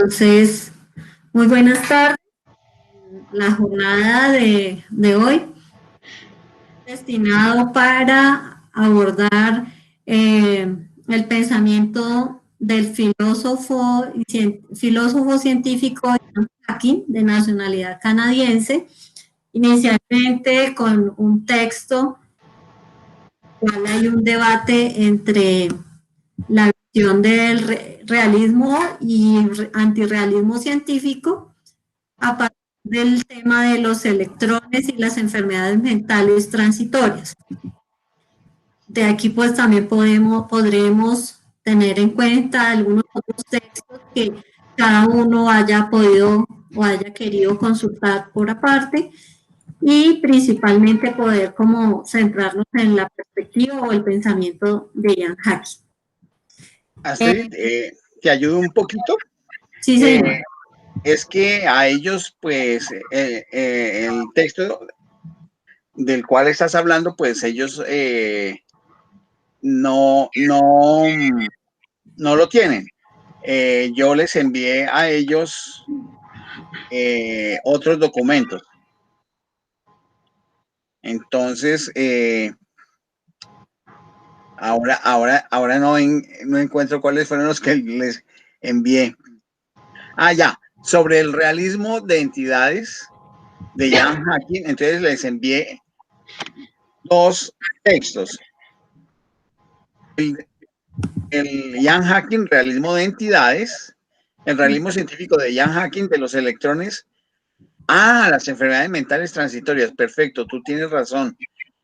Entonces, muy buenas tardes. La jornada de hoy destinado para abordar el pensamiento del filósofo científico Ian Hacking, de nacionalidad canadiense, inicialmente con un texto, cual hay un debate entre la visión del realismo y antirrealismo científico a partir del tema de los electrones y las enfermedades mentales transitorias. De aquí pues también podremos tener en cuenta algunos otros textos que cada uno haya podido o haya querido consultar por aparte, y principalmente poder como centrarnos en la perspectiva o el pensamiento de Ian Hacking. Astrid, ¿te ayudo un poquito? Sí, señor. Es que a ellos, pues, el texto del cual estás hablando, pues ellos no lo tienen. Yo les envié a ellos otros documentos. Entonces, ahora no encuentro cuáles fueron los que les envié. Ah, ya, sobre el realismo de entidades de Ian Hacking. Entonces les envié dos textos. El Ian Hacking, realismo de entidades, el realismo científico de Ian Hacking de los electrones. Ah, las enfermedades mentales transitorias. Perfecto, tú tienes razón.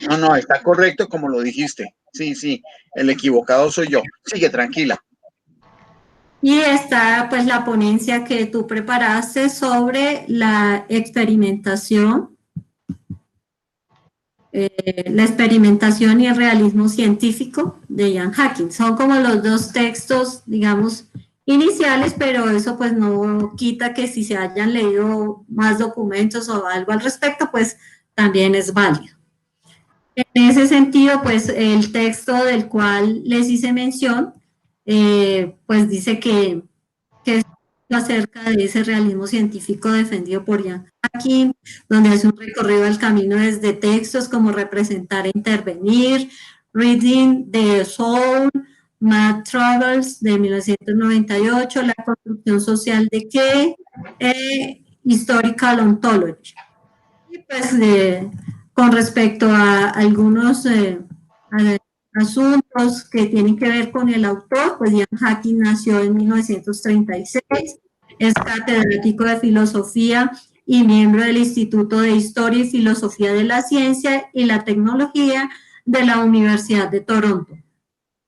No, está correcto como lo dijiste. Sí, el equivocado soy yo. Sigue, tranquila. Y está pues la ponencia que tú preparaste sobre la experimentación y el realismo científico de Ian Hacking. Son como los dos textos, digamos, iniciales, pero eso pues no quita que si se hayan leído más documentos o algo al respecto, pues también es válido. En ese sentido, pues el texto del cual les hice mención, pues dice que es acerca de ese realismo científico defendido por Ian Hacking, donde hace un recorrido al camino desde textos como Representar e Intervenir, Reading the Soul, Mad Travels de 1998, La construcción social de qué, Historical Ontology. Y pues con respecto a algunos asuntos que tienen que ver con el autor, pues Ian Hacking nació en 1936, es catedrático de filosofía y miembro del Instituto de Historia y Filosofía de la Ciencia y la Tecnología de la Universidad de Toronto.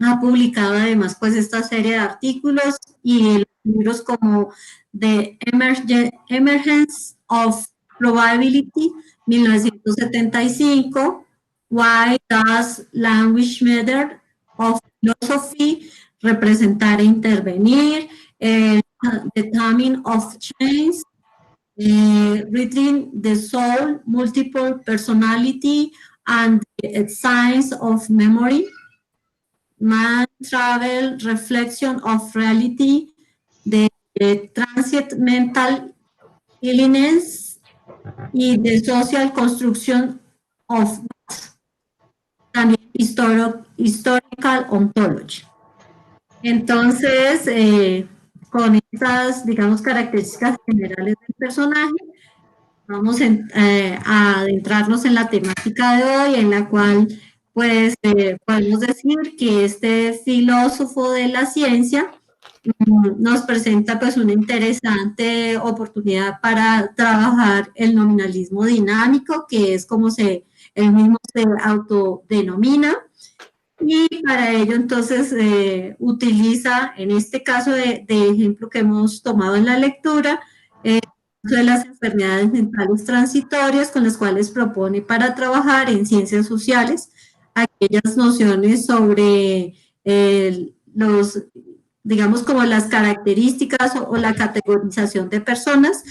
Ha publicado además pues esta serie de artículos y libros como The Emergence of Probability, 1975, Why Does Language Matter, of Philosophy, Representar e Intervenir, The Timing of Change, Reading the Soul, Multiple Personality, and the Science of Memory, Man, Travel, Reflection of Reality, The Transient Mental Illness y The Social Construction of también Historical Ontology. Entonces, con estas, digamos, características generales del personaje, vamos a adentrarnos en la temática de hoy, en la cual, pues, podemos decir que este filósofo de la ciencia nos presenta, pues, una interesante oportunidad para trabajar el nominalismo dinámico, que es como él mismo se autodenomina, y para ello, entonces, utiliza, en este caso de ejemplo que hemos tomado en la lectura, de las enfermedades mentales transitorias con las cuales propone para trabajar en ciencias sociales aquellas nociones sobre digamos, como las características o la categorización de personas,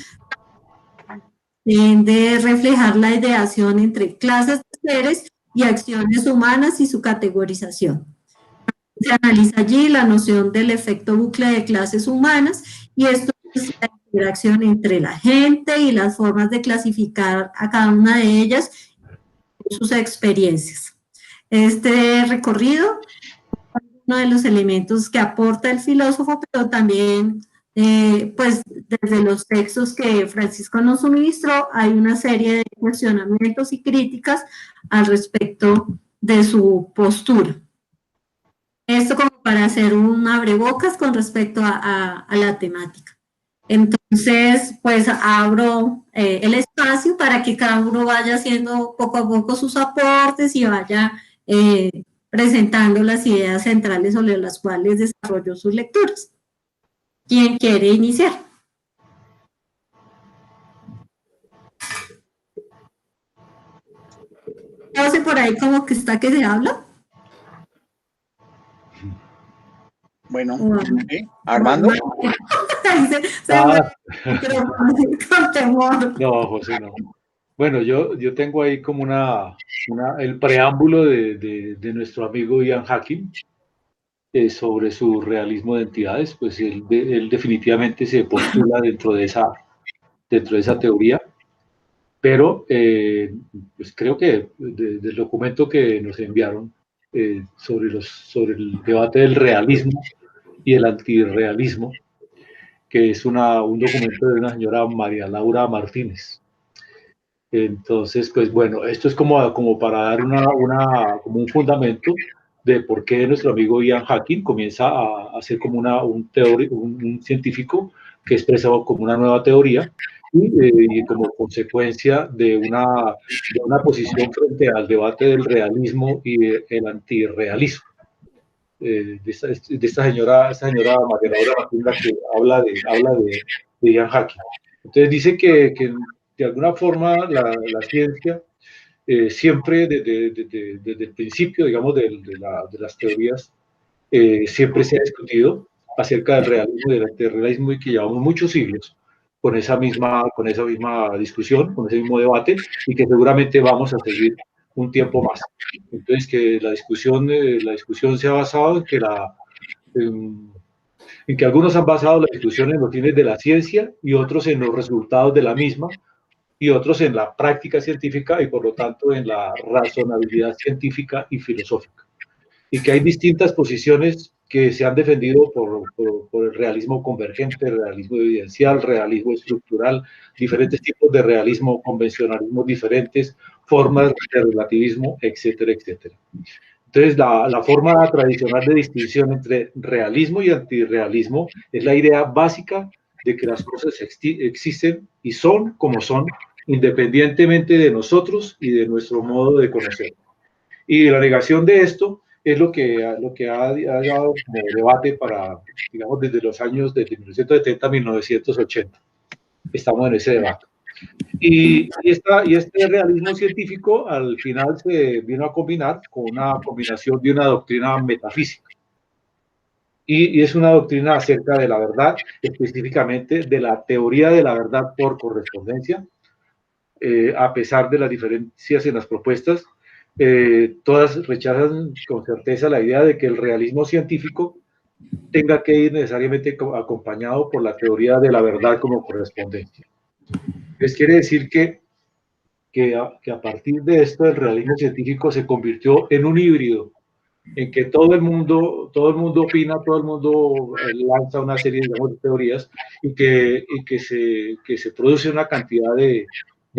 de reflejar la ideación entre clases de seres y acciones humanas y su categorización. Se analiza allí la noción del efecto bucle de clases humanas, y esto la interacción entre la gente y las formas de clasificar a cada una de ellas, sus experiencias. Este recorrido es uno de los elementos que aporta el filósofo, pero también, pues, desde los textos que Francisco nos suministró, hay una serie de cuestionamientos y críticas al respecto de su postura. Esto como para hacer un abrebocas con respecto a la temática. Entonces, pues abro el espacio para que cada uno vaya haciendo poco a poco sus aportes y vaya presentando las ideas centrales sobre las cuales desarrolló sus lecturas. ¿Quién quiere iniciar? No sé por ahí como que está que se habla. Bueno, ¿sí? Armando. Con temor. No, José, no. Bueno, yo tengo ahí como el preámbulo de nuestro amigo Ian Hacking sobre su realismo de entidades. Pues él definitivamente se postula dentro de esa teoría, pero pues creo que del documento que nos enviaron sobre el debate del realismo y el antirrealismo, que es un documento de una señora María Laura Martínez. Entonces, pues bueno, esto es como para dar como un fundamento de por qué nuestro amigo Ian Hacking comienza a ser como un científico que expresa como una nueva teoría y como consecuencia de una posición frente al debate del realismo y el antirrealismo. De esta señora María Laura Martínez, que habla de Ian Hacking. Entonces dice que de alguna forma la ciencia siempre desde el principio, digamos, de las teorías, siempre se ha discutido acerca del realismo y del antirrealismo, y que llevamos muchos siglos con esa misma discusión, con ese mismo debate, y que seguramente vamos a seguir un tiempo más. Entonces, que la discusión se ha basado en que algunos han basado la discusión en los fines de la ciencia y otros en los resultados de la misma, y otros en la práctica científica y por lo tanto en la razonabilidad científica y filosófica. Y que hay distintas posiciones que se han defendido por el realismo convergente, el realismo evidencial, realismo estructural, diferentes tipos de realismo, convencionalismos diferentes, formas de relativismo, etcétera, etcétera. Entonces, la forma tradicional de distinción entre realismo y antirrealismo es la idea básica de que las cosas existen y son como son, independientemente de nosotros y de nuestro modo de conocer. Y la negación de esto es lo que ha dado como debate digamos, desde los años de 1970 a 1980. Estamos en ese debate. Y este realismo científico al final se vino a combinar con una combinación de una doctrina metafísica. Y es una doctrina acerca de la verdad, específicamente de la teoría de la verdad por correspondencia. A pesar de las diferencias en las propuestas, todas rechazan con certeza la idea de que el realismo científico tenga que ir necesariamente acompañado por la teoría de la verdad como correspondencia. Entonces quiere decir que a partir de esto el realismo científico se convirtió en un híbrido, en que todo el mundo opina, todo el mundo lanza una serie, digamos, de teorías, y que se produce una cantidad de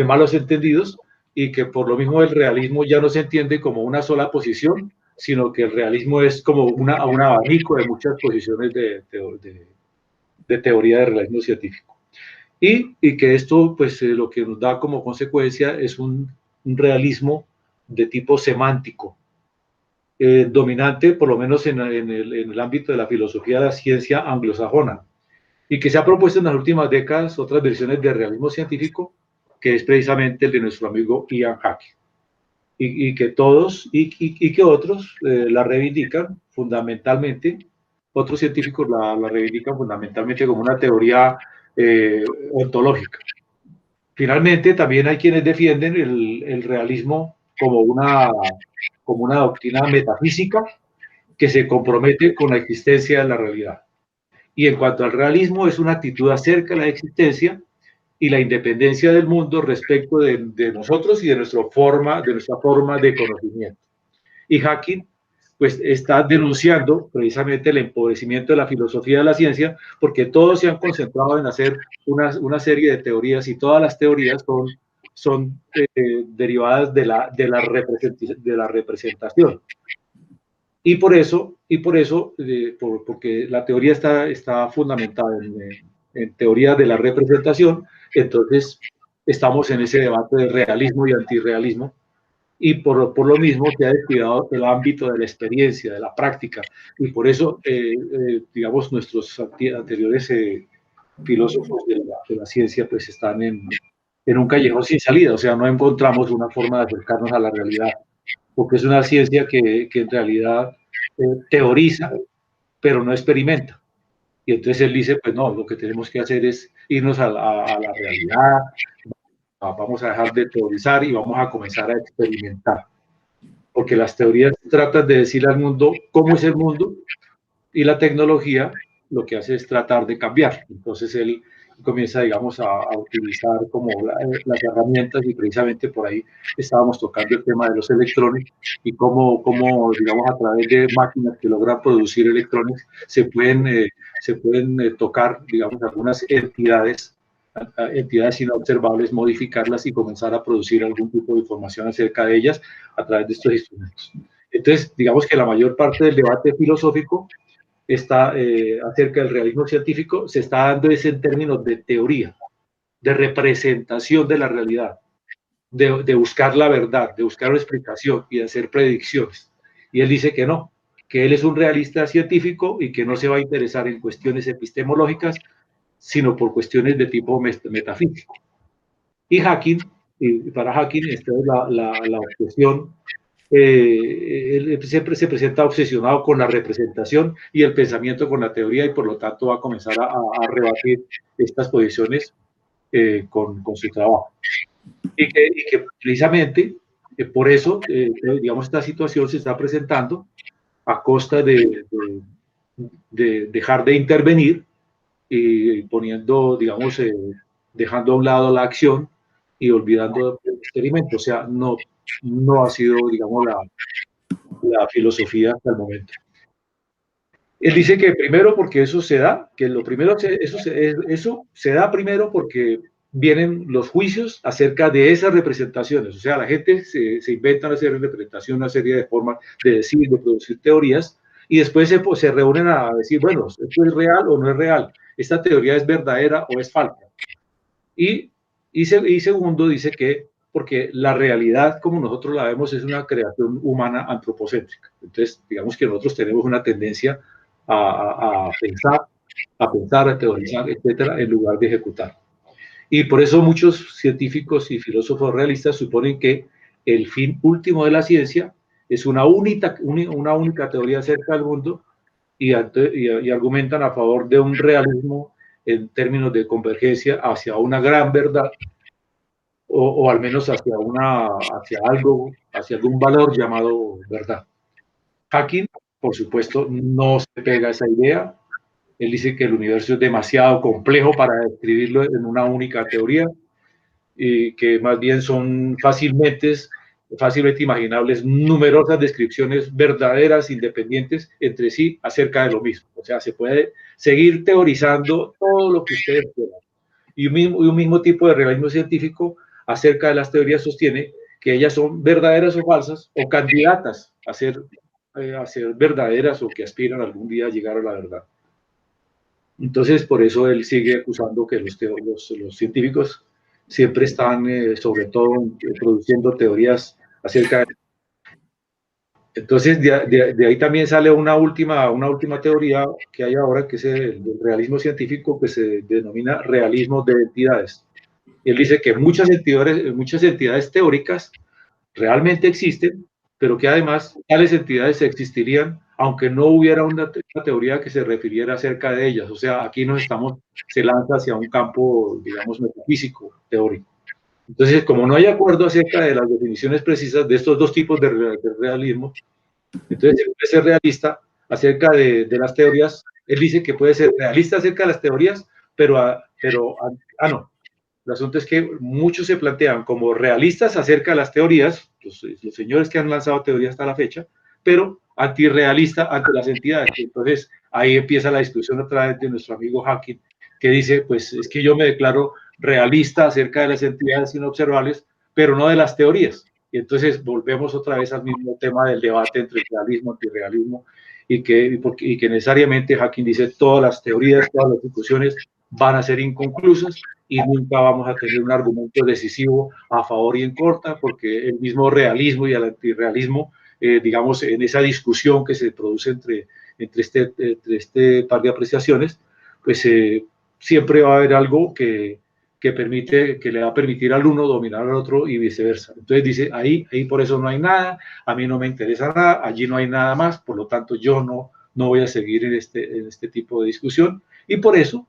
malos entendidos, y que por lo mismo el realismo ya no se entiende como una sola posición, sino que el realismo es como un abanico de muchas posiciones de teoría de realismo científico. Y que esto, pues, lo que nos da como consecuencia es un realismo de tipo semántico, dominante, por lo menos en el ámbito de la filosofía de la ciencia anglosajona, y que se ha propuesto en las últimas décadas otras versiones de realismo científico, que es precisamente el de nuestro amigo Ian Hacking, y que otros la reivindican fundamentalmente, otros científicos la reivindican fundamentalmente como una teoría ontológica. Finalmente, también hay quienes defienden el realismo como una doctrina metafísica que se compromete con la existencia de la realidad. Y en cuanto al realismo, es una actitud acerca de la existencia y la independencia del mundo respecto de nosotros y de nuestra forma de conocimiento. Y Hawking pues está denunciando precisamente el empobrecimiento de la filosofía de la ciencia, porque todos se han concentrado en hacer una serie de teorías, y todas las teorías son derivadas de la representación. Y por eso porque la teoría está fundamentada en teoría de la representación, entonces estamos en ese debate de realismo y antirrealismo, y por lo mismo se ha descuidado el ámbito de la experiencia, de la práctica, y por eso, digamos, nuestros anteriores filósofos de la ciencia pues están en un callejón sin salida, o sea, no encontramos una forma de acercarnos a la realidad, porque es una ciencia que en realidad teoriza, pero no experimenta. Y entonces él dice, pues no, lo que tenemos que hacer es irnos a la realidad, vamos a dejar de teorizar y vamos a comenzar a experimentar. Porque las teorías tratan de decirle al mundo cómo es el mundo, y la tecnología lo que hace es tratar de cambiar. Entonces él comienza, digamos, a utilizar como las herramientas, y precisamente por ahí estábamos tocando el tema de los electrones y cómo digamos, a través de máquinas que logran producir electrones se pueden tocar, digamos, algunas entidades inobservables, modificarlas y comenzar a producir algún tipo de información acerca de ellas a través de estos instrumentos. Entonces, digamos que la mayor parte del debate filosófico está acerca del realismo científico, se está dando es en términos de teoría, de representación de la realidad, de buscar la verdad, de buscar una explicación y de hacer predicciones. Y él dice que no, que él es un realista científico y que no se va a interesar en cuestiones epistemológicas, sino por cuestiones de tipo metafísico. Y para Hawking, esta es la obsesión. Él siempre se presenta obsesionado con la representación y el pensamiento con la teoría, y por lo tanto va a comenzar a rebatir estas posiciones con su trabajo. Y que precisamente por eso, digamos, esta situación se está presentando a costa de dejar de intervenir y poniendo, digamos, dejando a un lado la acción y olvidando el experimento. O sea, no ha sido, digamos, la filosofía hasta el momento. Él dice que primero porque eso se da, que lo primero, eso se da primero porque vienen los juicios acerca de esas representaciones. O sea, la gente se inventa una serie de representaciones, una serie de formas de decir, de producir teorías, y después se reúnen a decir, bueno, ¿esto es real o no es real? ¿Esta teoría es verdadera o es falsa? Y segundo, dice que porque la realidad, como nosotros la vemos, es una creación humana antropocéntrica. Entonces, digamos que nosotros tenemos una tendencia a pensar, a teorizar, etcétera, en lugar de ejecutar. Y por eso muchos científicos y filósofos realistas suponen que el fin último de la ciencia es una única teoría acerca del mundo, y argumentan a favor de un realismo en términos de convergencia hacia una gran verdad, o al menos hacia algún valor llamado verdad. Hawking, por supuesto, no se pega a esa idea. Él dice que el universo es demasiado complejo para describirlo en una única teoría, y que más bien son fácilmente imaginables numerosas descripciones verdaderas, independientes entre sí, acerca de lo mismo. O sea, se puede seguir teorizando todo lo que ustedes quieran. Y un mismo tipo de realismo científico acerca de las teorías sostiene que ellas son verdaderas o falsas, o candidatas a ser verdaderas, o que aspiran algún día a llegar a la verdad. Entonces, por eso él sigue acusando que los científicos siempre están, sobre todo, produciendo teorías acerca de... Entonces, de ahí también sale una última teoría que hay ahora, que es el realismo científico, que se denomina realismo de entidades. Él dice que muchas entidades teóricas realmente existen, pero que además tales entidades existirían aunque no hubiera una teoría que se refiriera acerca de ellas. O sea, aquí se lanza hacia un campo, digamos, metafísico, teórico. Entonces, como no hay acuerdo acerca de las definiciones precisas de estos dos tipos de realismo, entonces se puede ser realista acerca de las teorías Él dice que puede ser realista acerca de las teorías, no. El asunto es que muchos se plantean como realistas acerca de las teorías, los señores que han lanzado teorías hasta la fecha, pero antirrealista ante las entidades. Entonces, ahí empieza la discusión otra vez de nuestro amigo Hacking, que dice, pues es que yo me declaro realista acerca de las entidades inobservables, pero no de las teorías. Y entonces volvemos otra vez al mismo tema del debate entre realismo y antirrealismo, y que necesariamente Hacking dice todas las teorías, todas las discusiones van a ser inconclusas y nunca vamos a tener un argumento decisivo a favor y en contra, porque el mismo realismo y el antirrealismo, digamos, en esa discusión que se produce entre este par de apreciaciones, pues siempre va a haber algo que le va a permitir al uno dominar al otro y viceversa. Entonces dice, ahí por eso no hay nada, a mí no me interesa nada, allí no hay nada más, por lo tanto yo no voy a seguir en este tipo de discusión, y por eso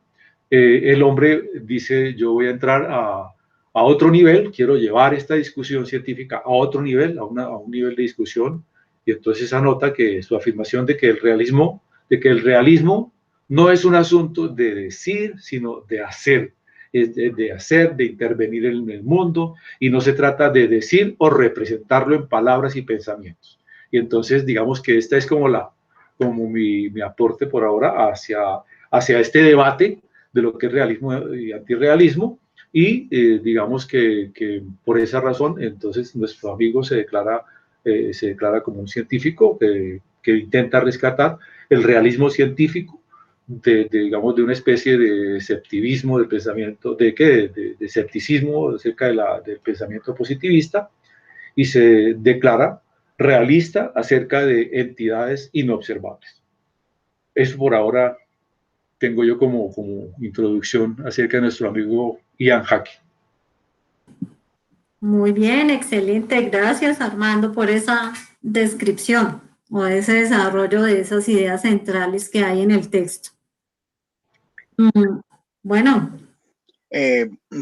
el hombre dice, yo voy a entrar a otro nivel, quiero llevar esta discusión científica a otro nivel, a un nivel de discusión, y entonces anota que su afirmación de que el realismo no es un asunto de decir, sino de hacer, es de hacer, de intervenir en el mundo, y no se trata de decir o representarlo en palabras y pensamientos. Y entonces digamos que esta es como mi aporte por ahora hacia este debate de lo que es realismo y antirrealismo, y digamos que por esa razón entonces nuestro amigo se declara como un científico que intenta rescatar el realismo científico digamos, de una especie de escepticismo, de pensamiento, de escepticismo acerca del pensamiento positivista, y se declara realista acerca de entidades inobservables. Eso por ahora tengo yo como introducción acerca de nuestro amigo Ian Hacking. Muy bien, excelente. Gracias, Armando, por esa descripción o ese desarrollo de esas ideas centrales que hay en el texto. Bueno.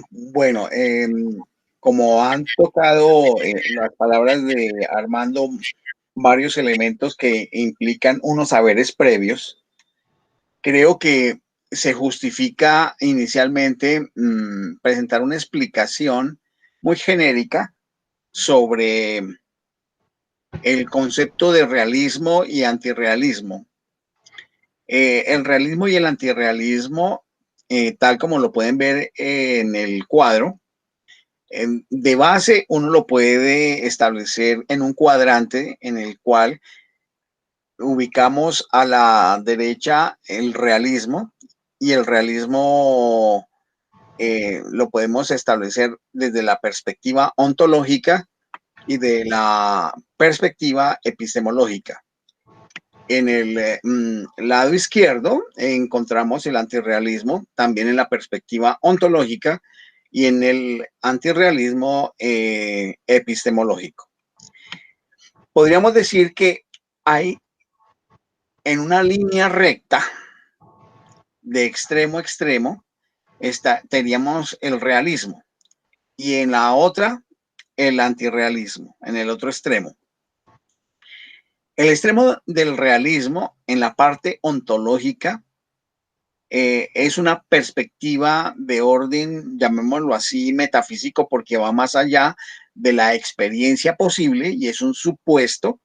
Bueno, como han tocado las palabras de Armando, varios elementos que implican unos saberes previos, creo que se justifica inicialmente presentar una explicación muy genérica sobre el concepto de realismo y antirrealismo. El realismo y el antirrealismo, tal como lo pueden ver en el cuadro, de base uno lo puede establecer en un cuadrante en el cual ubicamos a la derecha el realismo, y el realismo lo podemos establecer desde la perspectiva ontológica y de la perspectiva epistemológica. En el lado izquierdo encontramos el antirrealismo, también en la perspectiva ontológica, y en el antirrealismo epistemológico. Podríamos decir que hay en una línea recta de extremo a extremo teníamos el realismo, y en la otra el antirrealismo, en el otro extremo. El extremo del realismo en la parte ontológica es una perspectiva de orden, llamémoslo así, metafísico, porque va más allá de la experiencia posible, y es un supuesto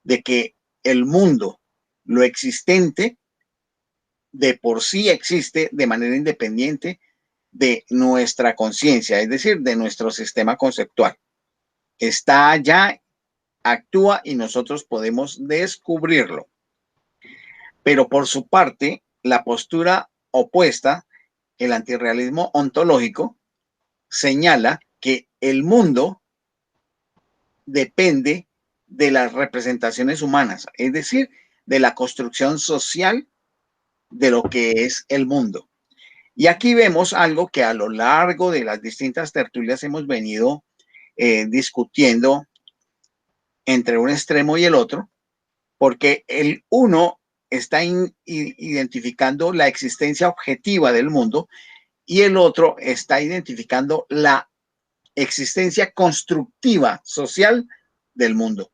de que el mundo, lo existente, de por sí existe de manera independiente de nuestra conciencia, es decir, de nuestro sistema conceptual. Está allá, actúa, y nosotros podemos descubrirlo. Pero por su parte, la postura opuesta, el antirrealismo ontológico, señala que el mundo depende de las representaciones humanas, es decir, de la construcción social de lo que es el mundo. Y aquí vemos algo que a lo largo de las distintas tertulias hemos venido discutiendo entre un extremo y el otro, porque el uno está identificando la existencia objetiva del mundo, y el otro está identificando la existencia constructiva social del mundo.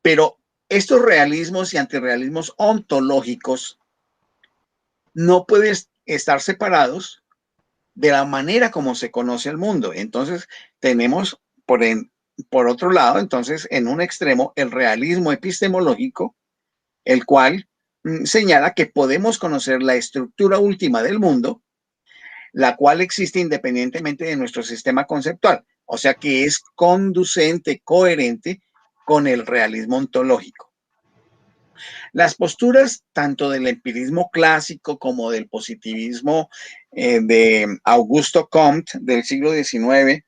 Pero estos realismos y antirrealismos ontológicos no pueden estar separados de la manera como se conoce el mundo. Entonces, tenemos por otro lado, entonces, en un extremo, el realismo epistemológico, el cual señala que podemos conocer la estructura última del mundo, la cual existe independientemente de nuestro sistema conceptual, o sea que es conducente, coherente con el realismo ontológico. Las posturas tanto del empirismo clásico como del positivismo de Augusto Comte del siglo XIX,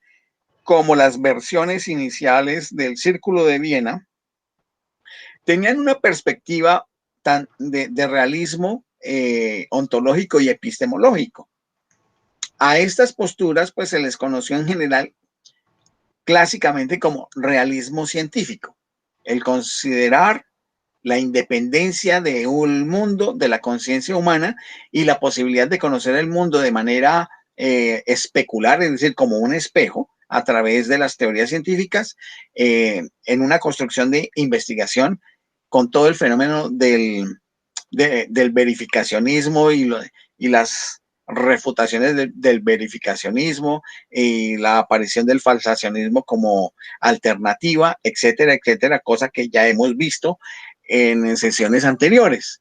como las versiones iniciales del Círculo de Viena, tenían una perspectiva de realismo ontológico y epistemológico. A estas posturas pues se les conoció en general clásicamente como realismo científico, el considerar la independencia de un mundo, de la conciencia humana y la posibilidad de conocer el mundo de manera especular, es decir, como un espejo, a través de las teorías científicas, en una construcción de investigación con todo el fenómeno del verificacionismo y las refutaciones del verificacionismo y la aparición del falsacionismo como alternativa, etcétera, etcétera, cosa que ya hemos visto en sesiones anteriores.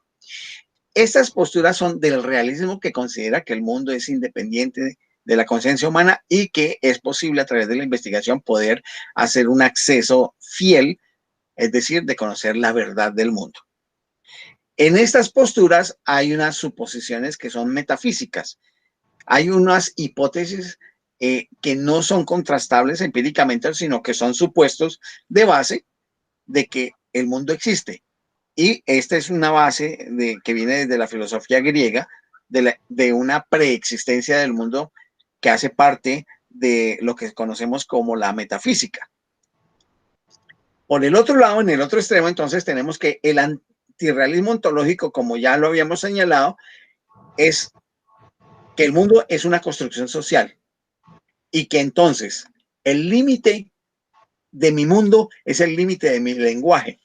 Estas posturas son del realismo, que considera que el mundo es independiente de la conciencia humana y que es posible a través de la investigación poder hacer un acceso fiel, es decir, de conocer la verdad del mundo. En estas posturas hay unas suposiciones que son metafísicas. Hay unas hipótesis que no son contrastables empíricamente, sino que son supuestos de base de que el mundo existe. Y esta es una base que viene desde la filosofía griega, de una preexistencia del mundo que hace parte de lo que conocemos como la metafísica. Por el otro lado, en el otro extremo, entonces tenemos que el antirrealismo ontológico, como ya lo habíamos señalado, es que el mundo es una construcción social y que entonces el límite de mi mundo es el límite de mi lenguaje.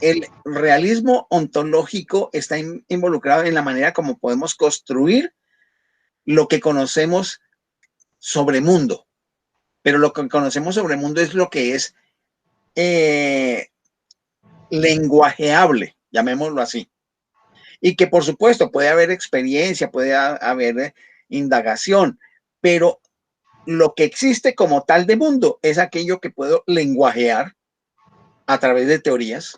El realismo ontológico está involucrado en la manera como podemos construir lo que conocemos sobre mundo, pero lo que conocemos sobre mundo es lo que es lenguajeable, llamémoslo así. Y que por supuesto puede haber experiencia, puede haber indagación, pero lo que existe como tal de mundo es aquello que puedo lenguajear a través de teorías,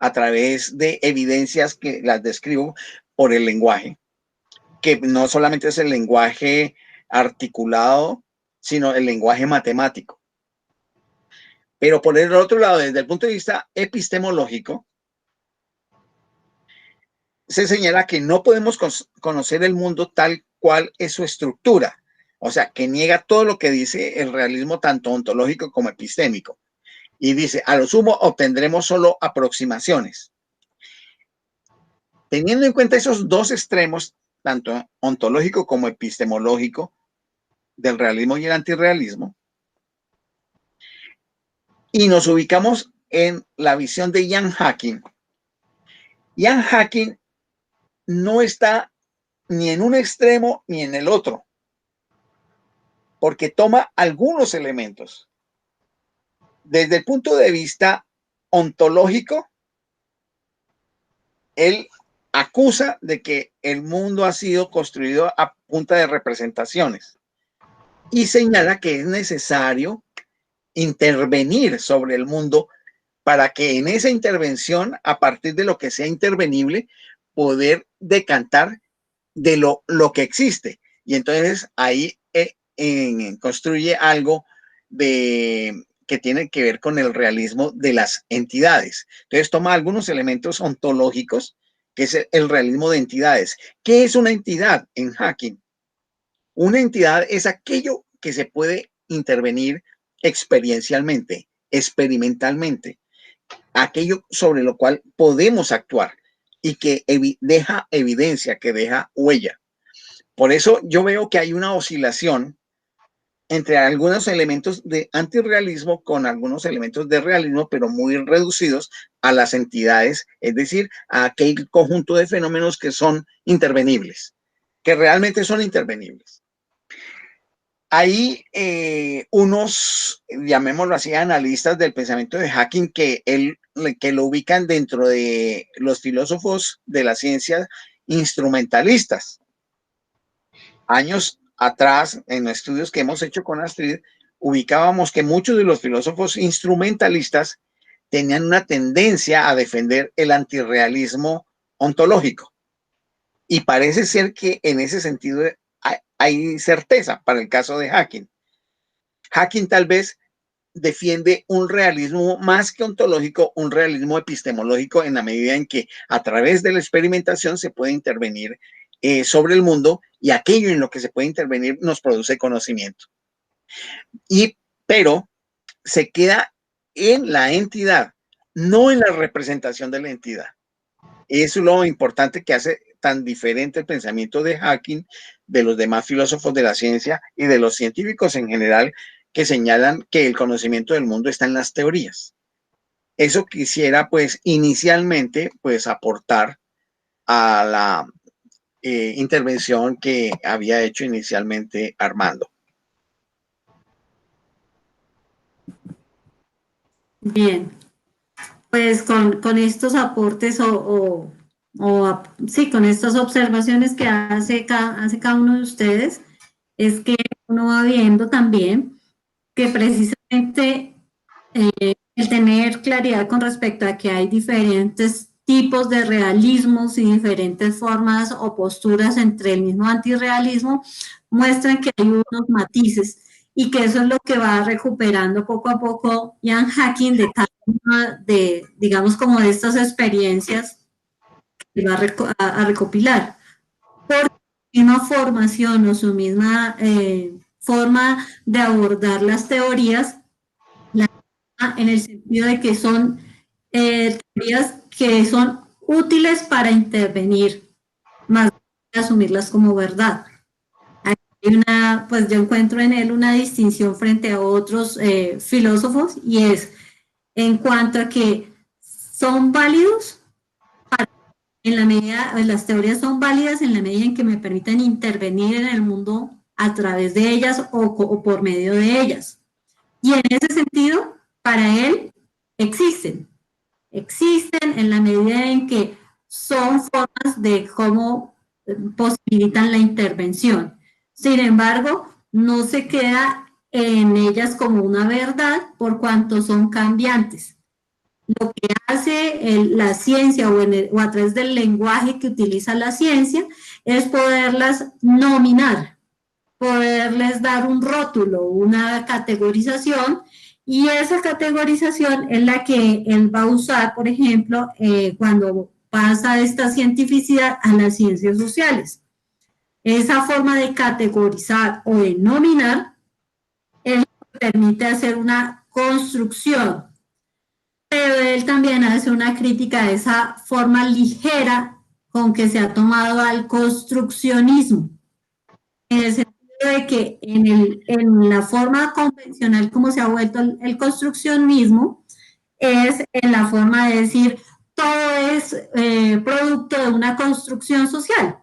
a través de evidencias que las describo por el lenguaje, que no solamente es el lenguaje articulado, sino el lenguaje matemático. Pero por el otro lado, desde el punto de vista epistemológico, se señala que no podemos conocer el mundo tal cual es su estructura, o sea, que niega todo lo que dice el realismo tanto ontológico como epistémico. Y dice, a lo sumo obtendremos solo aproximaciones. Teniendo en cuenta esos dos extremos, tanto ontológico como epistemológico, del realismo y el antirrealismo, y nos ubicamos en la visión de Ian Hacking. Ian Hacking no está ni en un extremo ni en el otro, porque toma algunos elementos. Desde el punto de vista ontológico, él acusa de que el mundo ha sido construido a punta de representaciones y señala que es necesario intervenir sobre el mundo para que en esa intervención, a partir de lo que sea intervenible, poder decantar de lo que existe. Y entonces ahí construye algo que tiene que ver con el realismo de las entidades. Entonces toma algunos elementos ontológicos, que es el realismo de entidades. ¿Qué es una entidad en Hacking? Una entidad es aquello que se puede intervenir experiencialmente, experimentalmente, aquello sobre lo cual podemos actuar y que deja evidencia, que deja huella. Por eso yo veo que hay una oscilación entre algunos elementos de antirrealismo con algunos elementos de realismo, pero muy reducidos a las entidades, es decir, a aquel conjunto de fenómenos que son intervenibles, que realmente son intervenibles. Hay unos, llamémoslo así, analistas del pensamiento de Hawking que lo ubican dentro de los filósofos de la ciencia instrumentalistas. Años atrás, en estudios que hemos hecho con Astrid, ubicábamos que muchos de los filósofos instrumentalistas tenían una tendencia a defender el antirrealismo ontológico. Y parece ser que en ese sentido hay certeza para el caso de Hawking. Hawking tal vez defiende un realismo más que ontológico, un realismo epistemológico, en la medida en que a través de la experimentación se puede intervenir sobre el mundo, y aquello en lo que se puede intervenir nos produce conocimiento. Pero se queda en la entidad, no en la representación de la entidad. Eso es lo importante que hace tan diferente el pensamiento de Hawking de los demás filósofos de la ciencia y de los científicos en general, que señalan que el conocimiento del mundo está en las teorías. Eso quisiera, pues, inicialmente, pues, aportar a la intervención que había hecho inicialmente Armando. Bien, pues con estos aportes sí, con estas observaciones que hace cada uno de ustedes, es que uno va viendo también que precisamente el tener claridad con respecto a que hay diferentes tipos de realismos y diferentes formas o posturas entre el mismo antirrealismo, muestran que hay unos matices y que eso es lo que va recuperando poco a poco Ian Hacking de cada una de, digamos, como de estas experiencias que va a recopilar. Por su misma formación o su misma forma de abordar las teorías, en el sentido de que son teorías que son útiles para intervenir, más que asumirlas como verdad. Hay pues yo encuentro en él una distinción frente a otros filósofos, y es en cuanto a que son válidos en la medida, las teorías son válidas en la medida en que me permitan intervenir en el mundo a través de ellas o por medio de ellas. Y en ese sentido, para él, existen en la medida en que son formas de cómo posibilitan la intervención. Sin embargo, no se queda en ellas como una verdad por cuanto son cambiantes. Lo que hace la ciencia o a través del lenguaje que utiliza la ciencia es poderlas nominar, poderles dar un rótulo, una categorización, y esa categorización es la que él va a usar, por ejemplo, cuando pasa de esta cientificidad a las ciencias sociales. Esa forma de categorizar o de nominar es lo que permite hacer una construcción, pero él también hace una crítica de esa forma ligera con que se ha tomado al construccionismo, en el sentido de que en la forma convencional como se ha vuelto el construccionismo es en la forma de decir todo es producto de una construcción social.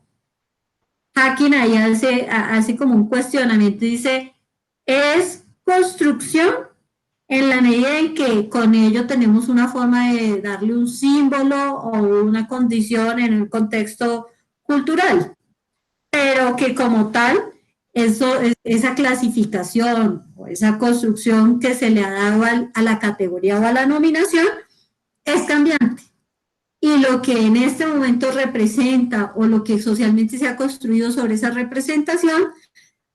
Hacking ahí hace como un cuestionamiento y dice, ¿es construcción? En la medida en que con ello tenemos una forma de darle un símbolo o una condición en el contexto cultural, pero que como tal, esa clasificación o esa construcción que se le ha dado a la categoría o a la nominación es cambiante. Y lo que en este momento representa o lo que socialmente se ha construido sobre esa representación,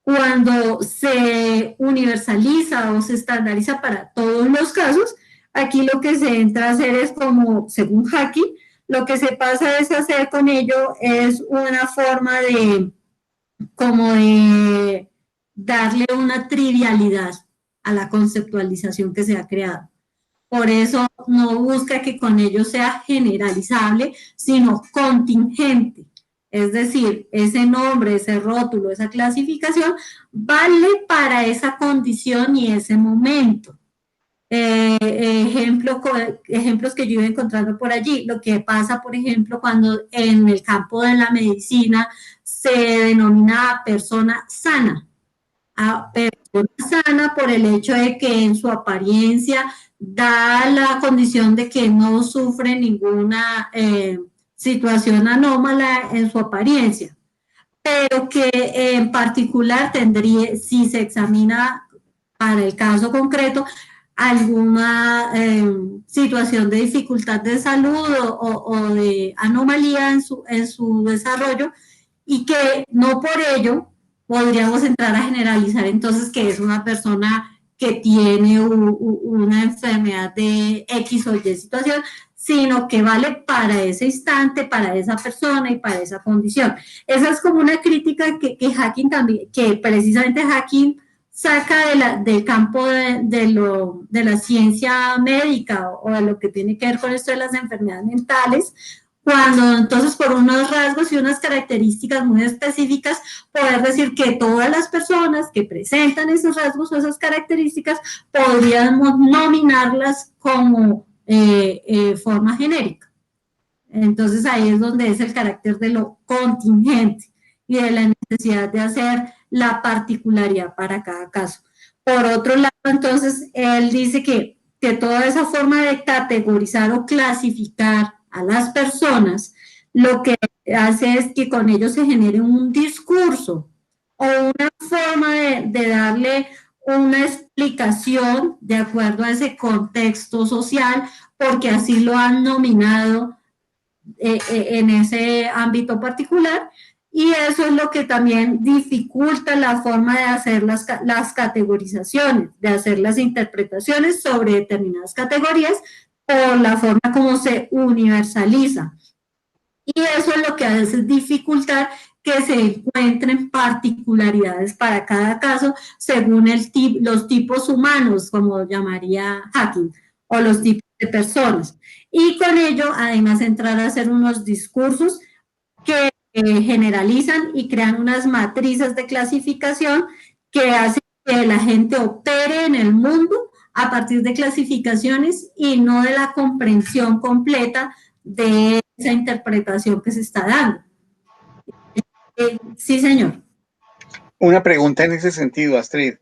cuando se universaliza o se estandariza para todos los casos, aquí lo que se entra a hacer es como, según Hacking, lo que se pasa a hacer con ello es una forma de darle una trivialidad a la conceptualización que se ha creado. Por eso no busca que con ello sea generalizable, sino contingente. Es decir, ese nombre, ese rótulo, esa clasificación, vale para esa condición y ese momento. Ejemplos que yo iba encontrando por allí. Lo que pasa, por ejemplo, cuando en el campo de la medicina se denomina persona sana. A persona sana por el hecho de que en su apariencia da la condición de que no sufre ninguna situación anómala en su apariencia, pero que en particular tendría, si se examina para el caso concreto, alguna situación de dificultad de salud o de anomalía en su desarrollo, y que no por ello podríamos entrar a generalizar entonces que es una persona que tiene una enfermedad de X o Y situación, sino que vale para ese instante, para esa persona y para esa condición. Esa es como una crítica que Hacking también, que precisamente Hacking saca del campo de la ciencia médica o de lo que tiene que ver con esto de las enfermedades mentales, cuando entonces por unos rasgos y unas características muy específicas poder decir que todas las personas que presentan esos rasgos o esas características podríamos nominarlas como forma genérica. Entonces ahí es donde es el carácter de lo contingente y de la necesidad de hacer la particularidad para cada caso. Por otro lado, entonces, él dice que toda esa forma de categorizar o clasificar a las personas, lo que hace es que con ellos se genere un discurso o una forma de darle una explicación de acuerdo a ese contexto social, porque así lo han nominado en ese ámbito particular, y eso es lo que también dificulta la forma de hacer las categorizaciones, de hacer las interpretaciones sobre determinadas categorías por la forma como se universaliza. Y eso es lo que hace es dificultar que se encuentren particularidades para cada caso según los tipos humanos, como llamaría Hacking, o los tipos de personas. Y con ello, además, entrar a hacer unos discursos que generalizan y crean unas matrices de clasificación que hacen que la gente opere en el mundo a partir de clasificaciones y no de la comprensión completa de esa interpretación que se está dando. Sí, señor. Una pregunta en ese sentido, Astrid.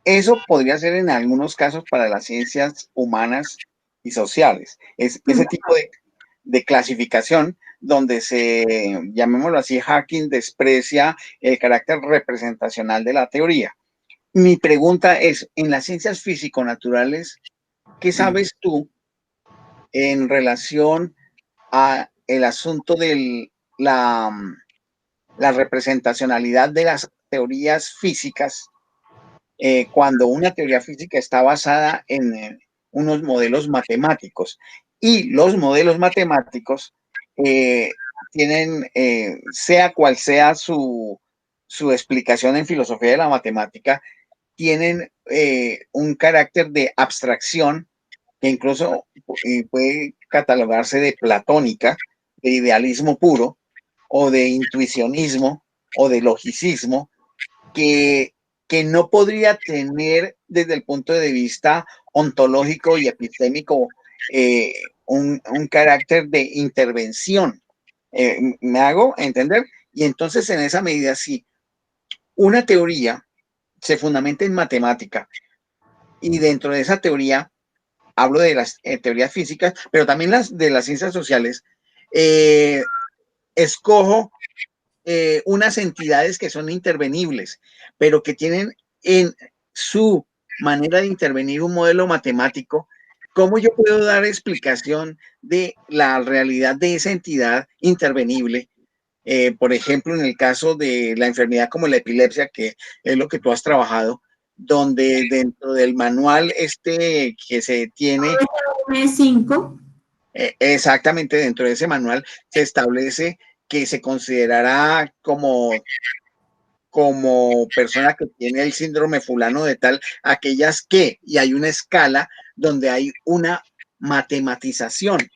Eso podría ser en algunos casos para las ciencias humanas y sociales. Es ese tipo de clasificación donde se, llamémoslo así, Hacking desprecia el carácter representacional de la teoría. Mi pregunta es, en las ciencias físico-naturales, ¿qué sabes tú en relación a el asunto de la representacionalidad de las teorías físicas cuando una teoría física está basada en unos modelos matemáticos? Y los modelos matemáticos tienen, sea cual sea su explicación en filosofía de la matemática, tienen un carácter de abstracción que incluso puede catalogarse de platónica, de idealismo puro, o de intuicionismo, o de logicismo, que no podría tener desde el punto de vista ontológico y epistémico un carácter de intervención. ¿Me hago entender? Y entonces en esa medida, si una teoría se fundamenta en matemática y dentro de esa teoría, hablo de las teorías físicas, pero también las de las ciencias sociales, escojo unas entidades que son intervenibles, pero que tienen en su manera de intervenir un modelo matemático. ¿Cómo yo puedo dar explicación de la realidad de esa entidad intervenible? Por ejemplo, en el caso de la enfermedad como la epilepsia, que es lo que tú has trabajado, donde dentro del manual que se tiene, 5. exactamente dentro de ese manual se establece que se considerará como persona que tiene el síndrome fulano de tal, aquellas que, y hay una escala donde hay una matematización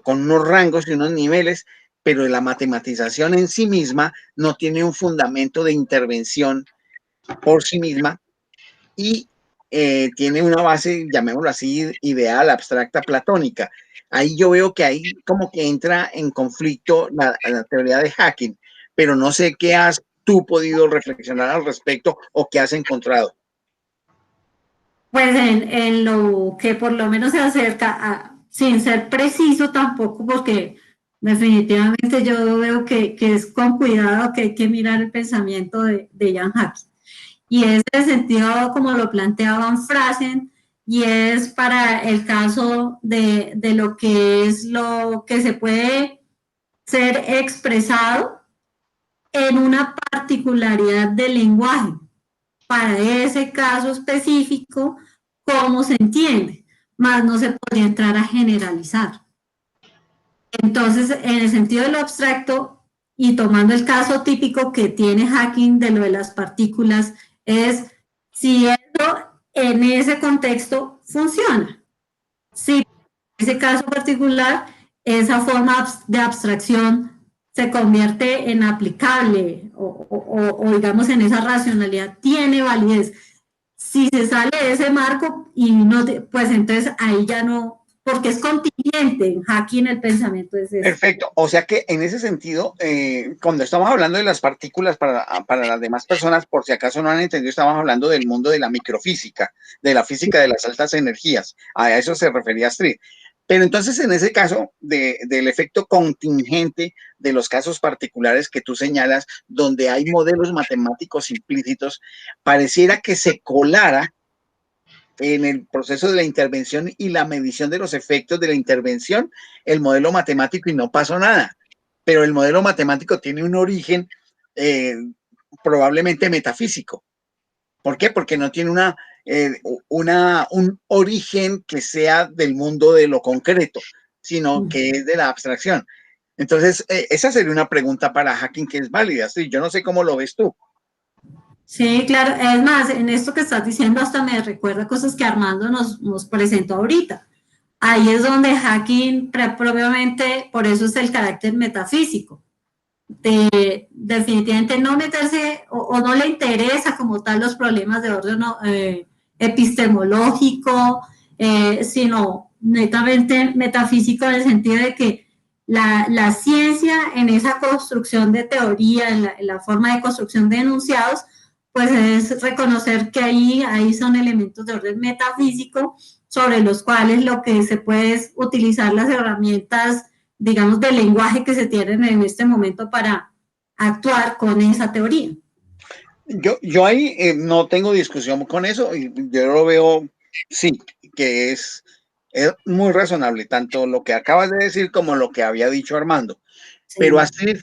con unos rangos y unos niveles pero la matematización en sí misma no tiene un fundamento de intervención por sí misma y tiene una base, llamémoslo así, ideal, abstracta, platónica. Ahí yo veo que ahí como que entra en conflicto la teoría de Hacking, pero no sé qué has tú podido reflexionar al respecto o qué has encontrado. Pues en lo que por lo menos se acerca, sin ser preciso tampoco, porque definitivamente yo veo que es con cuidado que hay que mirar el pensamiento de Jan Hacking. Y es el sentido como lo plantea Van Frasen, y es para el caso de lo que es lo que se puede ser expresado en una particularidad del lenguaje. Para ese caso específico, cómo se entiende, más no se podría entrar a generalizar. Entonces, en el sentido de lo abstracto, y tomando el caso típico que tiene Hacking de lo de las partículas, es si eso en ese contexto funciona. Si en ese caso particular, esa forma de abstracción se convierte en aplicable o digamos en esa racionalidad, tiene validez. Si se sale de ese marco y no, pues entonces ahí ya no, porque es contingente, en Hacking el pensamiento es ese. Perfecto, o sea que en ese sentido, cuando estamos hablando de las partículas para las demás personas, por si acaso no han entendido, estamos hablando del mundo de la microfísica, de la física de las altas energías, a eso se refería Astrid. Pero entonces en ese caso del efecto contingente de los casos particulares que tú señalas, donde hay modelos matemáticos implícitos, pareciera que se colara en el proceso de la intervención y la medición de los efectos de la intervención, el modelo matemático y no pasó nada. Pero el modelo matemático tiene un origen probablemente metafísico. ¿Por qué? Porque no tiene un origen que sea del mundo de lo concreto, sino que es de la abstracción. Entonces, esa sería una pregunta para Hacking que es válida. Sí, yo no sé cómo lo ves tú. Sí, claro. Es más, en esto que estás diciendo hasta me recuerda cosas que Armando nos presentó ahorita. Ahí es donde Hacking propiamente, por eso es el carácter metafísico. Definitivamente no meterse o no le interesa como tal los problemas de orden epistemológico, sino netamente metafísico en el sentido de que la ciencia en esa construcción de teoría, en la forma de construcción de enunciados, pues es reconocer que ahí son elementos de orden metafísico sobre los cuales lo que se puede es utilizar las herramientas, digamos, del lenguaje que se tienen en este momento para actuar con esa teoría. Yo ahí no tengo discusión con eso, yo lo veo, sí, que es muy razonable, tanto lo que acabas de decir como lo que había dicho Armando. Sí. Pero así,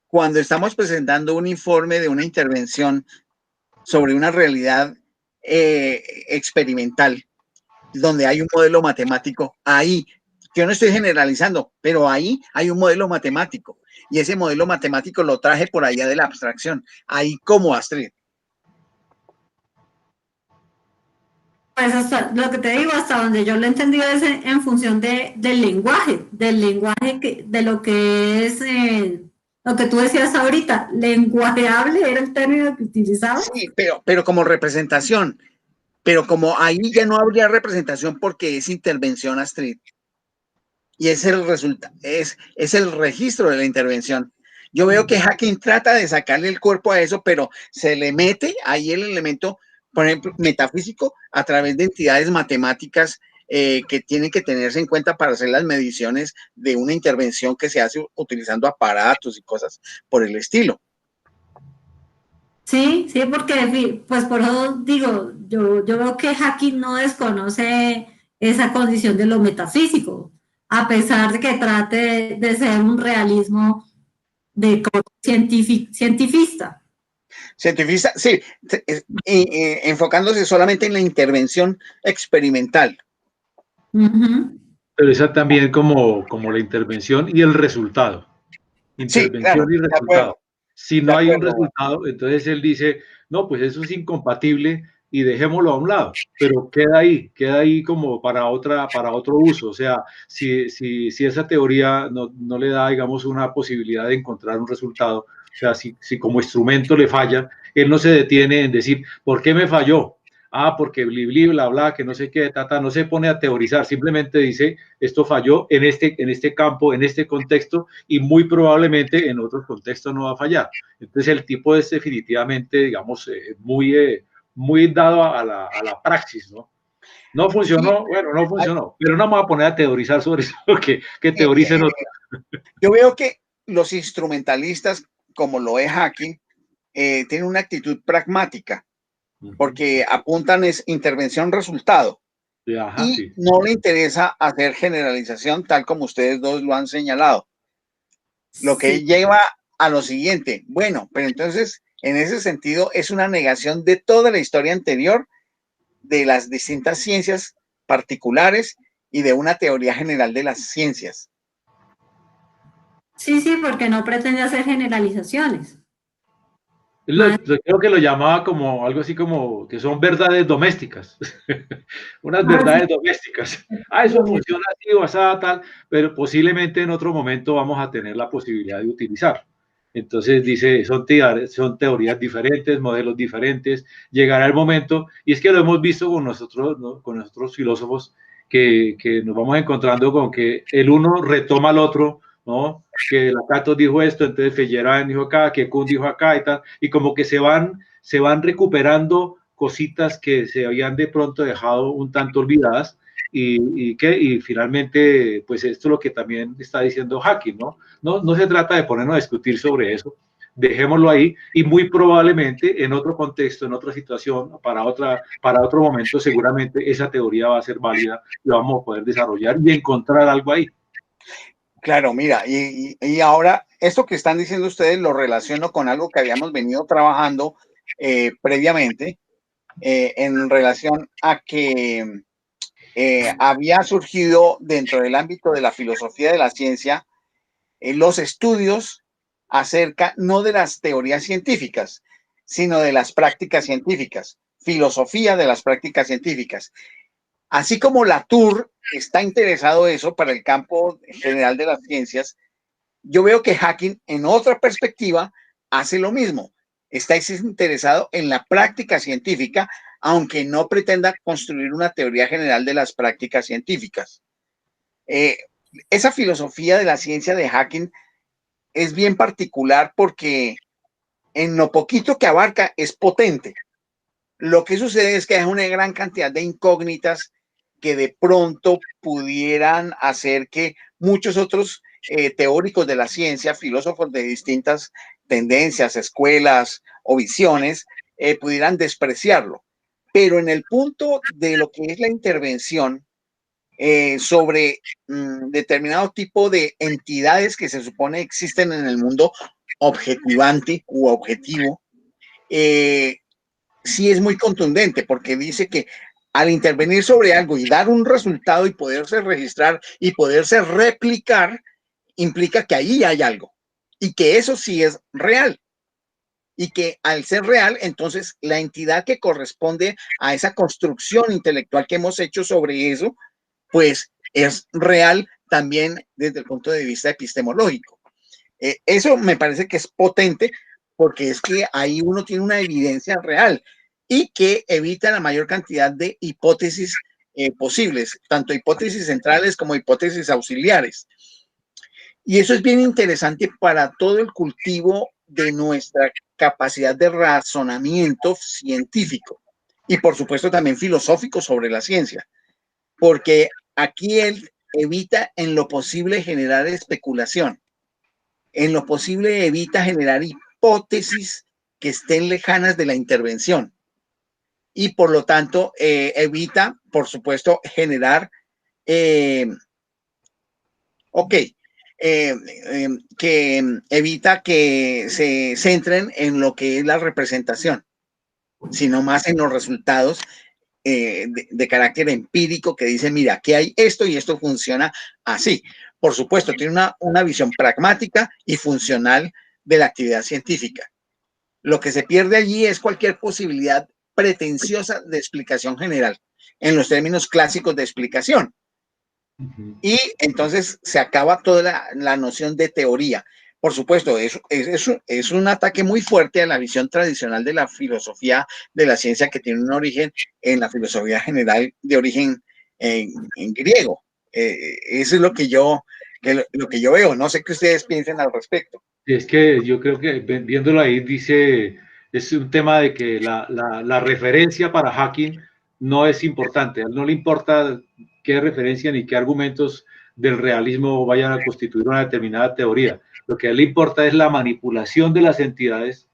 cuando estamos presentando un informe de una intervención sobre una realidad experimental, donde hay un modelo matemático, ahí, yo no estoy generalizando, pero ahí hay un modelo matemático, y ese modelo matemático lo traje por allá de la abstracción, ahí como Astrid. Pues hasta lo que te digo, hasta donde yo lo he entendido es en función del lenguaje de lo que es lo que tú decías ahorita, lenguajeable era el término que utilizabas. Sí, pero como representación, pero como ahí ya no habría representación porque es intervención, Astrid. Y es el resultado, es el registro de la intervención. Yo veo que Hacking trata de sacarle el cuerpo a eso, pero se le mete ahí el elemento, por ejemplo, metafísico a través de entidades matemáticas que tienen que tenerse en cuenta para hacer las mediciones de una intervención que se hace utilizando aparatos y cosas por el estilo. Sí, sí, porque pues por eso digo, yo veo que Hacking no desconoce esa condición de lo metafísico, a pesar de que trate de ser un realismo de cientifista. Cientifista, sí, enfocándose solamente en la intervención experimental. Pero esa también como la intervención y el resultado. Intervención sí, claro, y resultado. Si no hay un resultado, entonces él dice, no, pues eso es incompatible y dejémoslo a un lado, pero queda ahí como para otro uso. O sea, si esa teoría no le da, digamos, una posibilidad de encontrar un resultado, o sea, si como instrumento le falla, él no se detiene en decir, ¿por qué me falló? Ah, porque bla, bla, que no sé qué, no se pone a teorizar, simplemente dice, esto falló en este campo, en este contexto, y muy probablemente en otros contextos no va a fallar. Entonces el tipo es definitivamente, digamos, muy dado a la praxis, ¿no? No funcionó, bueno, no funcionó, pero no me voy a poner a teorizar sobre eso, que teoricen otros. Yo veo que los instrumentalistas, como lo es Hacking, tienen una actitud pragmática, porque apuntan es intervención-resultado. Ajá, Y sí. no le interesa hacer generalización tal como ustedes dos lo han señalado. Lo que Sí. lleva a lo siguiente. Bueno, pero entonces, en ese sentido, es una negación de toda la historia anterior de las distintas ciencias particulares y de una teoría general de las ciencias. Sí, sí, porque no pretende hacer generalizaciones. Creo que lo llamaba como algo así como que son verdades domésticas, unas Ah, verdades sí. domésticas. Ah, eso funciona así o así, tal, pero posiblemente en otro momento vamos a tener la posibilidad de utilizar. Entonces dice, son teorías diferentes, modelos diferentes, llegará el momento, y es que lo hemos visto con nosotros, ¿no? Con nuestros filósofos, que nos vamos encontrando con que el uno retoma al otro, ¿no? Que Lakatos dijo esto, entonces Feyerabend dijo acá, que Kuhn dijo acá y tal, y como que se van recuperando cositas que se habían de pronto dejado un tanto olvidadas, y finalmente, pues esto es lo que también está diciendo Hacking, ¿no? No se trata de ponernos a discutir sobre eso, dejémoslo ahí, y muy probablemente en otro contexto, en otra situación, para otro momento, seguramente esa teoría va a ser válida, y vamos a poder desarrollar y encontrar algo ahí. Claro, mira, y ahora esto que están diciendo ustedes lo relaciono con algo que habíamos venido trabajando previamente en relación a que había surgido dentro del ámbito de la filosofía de la ciencia los estudios acerca no de las teorías científicas, sino de las prácticas científicas, filosofía de las prácticas científicas. Así como Latour está interesado en eso para el campo general de las ciencias, yo veo que Hacking en otra perspectiva hace lo mismo. Está interesado en la práctica científica, aunque no pretenda construir una teoría general de las prácticas científicas. Esa filosofía de la ciencia de Hacking es bien particular porque en lo poquito que abarca es potente. Lo que sucede es que hay una gran cantidad de incógnitas que de pronto pudieran hacer que muchos otros teóricos de la ciencia, filósofos de distintas tendencias, escuelas o visiones, pudieran despreciarlo. Pero en el punto de lo que es la intervención sobre determinado tipo de entidades que se supone existen en el mundo objetivante u objetivo, sí es muy contundente porque dice que al intervenir sobre algo y dar un resultado y poderse registrar y poderse replicar, implica que ahí hay algo y que eso sí es real. Y que al ser real, entonces la entidad que corresponde a esa construcción intelectual que hemos hecho sobre eso, pues es real también desde el punto de vista epistemológico. Eso me parece que es potente porque es que ahí uno tiene una evidencia real y que evita la mayor cantidad de hipótesis posibles, tanto hipótesis centrales como hipótesis auxiliares. Y eso es bien interesante para todo el cultivo de nuestra capacidad de razonamiento científico y por supuesto también filosófico sobre la ciencia, porque aquí él evita en lo posible generar especulación, en lo posible evita generar hipótesis que estén lejanas de la intervención y por lo tanto evita, por supuesto, generar, que evita que se centren en lo que es la representación, sino más en los resultados de carácter empírico que dicen, mira, aquí hay esto y esto funciona así. Por supuesto, tiene una visión pragmática y funcional de la actividad científica. Lo que se pierde allí es cualquier posibilidad pretenciosa de explicación general, en los términos clásicos de explicación. Y entonces se acaba toda la noción de teoría. Por supuesto, es un ataque muy fuerte a la visión tradicional de la filosofía de la ciencia, que tiene un origen en la filosofía general de origen en griego. Eso es lo que yo veo. No sé qué ustedes piensen al respecto. Es que yo creo que viéndolo ahí dice, es un tema de que la referencia para Hacking no es importante, a él no le importa qué referencia ni qué argumentos del realismo vayan a constituir una determinada teoría. Lo que a él le importa es la manipulación de las entidades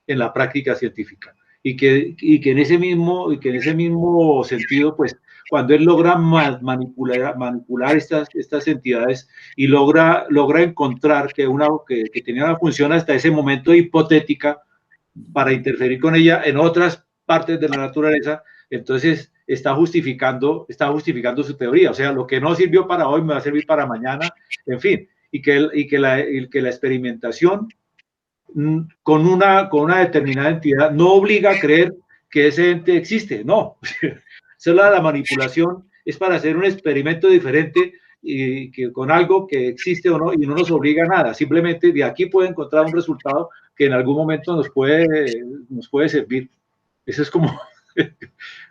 en la práctica científica. Y que en ese mismo sentido, pues, cuando él logra manipular estas entidades y logra encontrar que tenía una función hasta ese momento hipotética para interferir con ella en otras partes de la naturaleza, entonces está justificando su teoría. O sea, lo que no sirvió para hoy me va a servir para mañana, en fin, y que la experimentación con una determinada entidad no obliga a creer que ese ente existe, no. Solo la manipulación es para hacer un experimento diferente y que con algo que existe o no, y no nos obliga a nada. Simplemente de aquí puede encontrar un resultado que en algún momento nos puede servir. Eso es como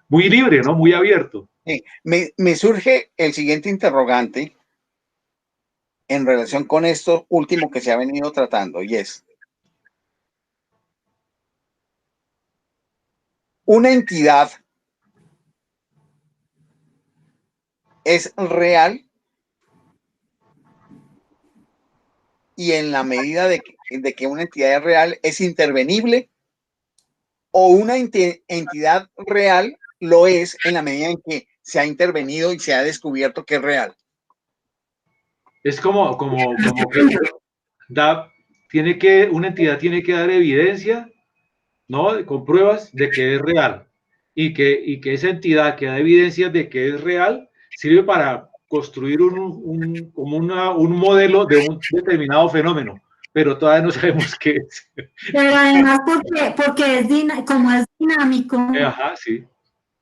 muy libre, ¿no? Muy abierto. Me surge el siguiente interrogante en relación con esto último que se ha venido tratando, y es: ¿una entidad es real? Y en la medida de que una entidad es real, ¿es intervenible? ¿O una entidad real lo es en la medida en que se ha intervenido y se ha descubierto que es real? Es como que una entidad tiene que dar evidencia, ¿no? Con pruebas de que es real. Y que esa entidad que da evidencias de que es real sirve para construir un modelo de un determinado fenómeno, pero todavía no sabemos qué es. Pero además porque como es dinámico, Ajá, sí.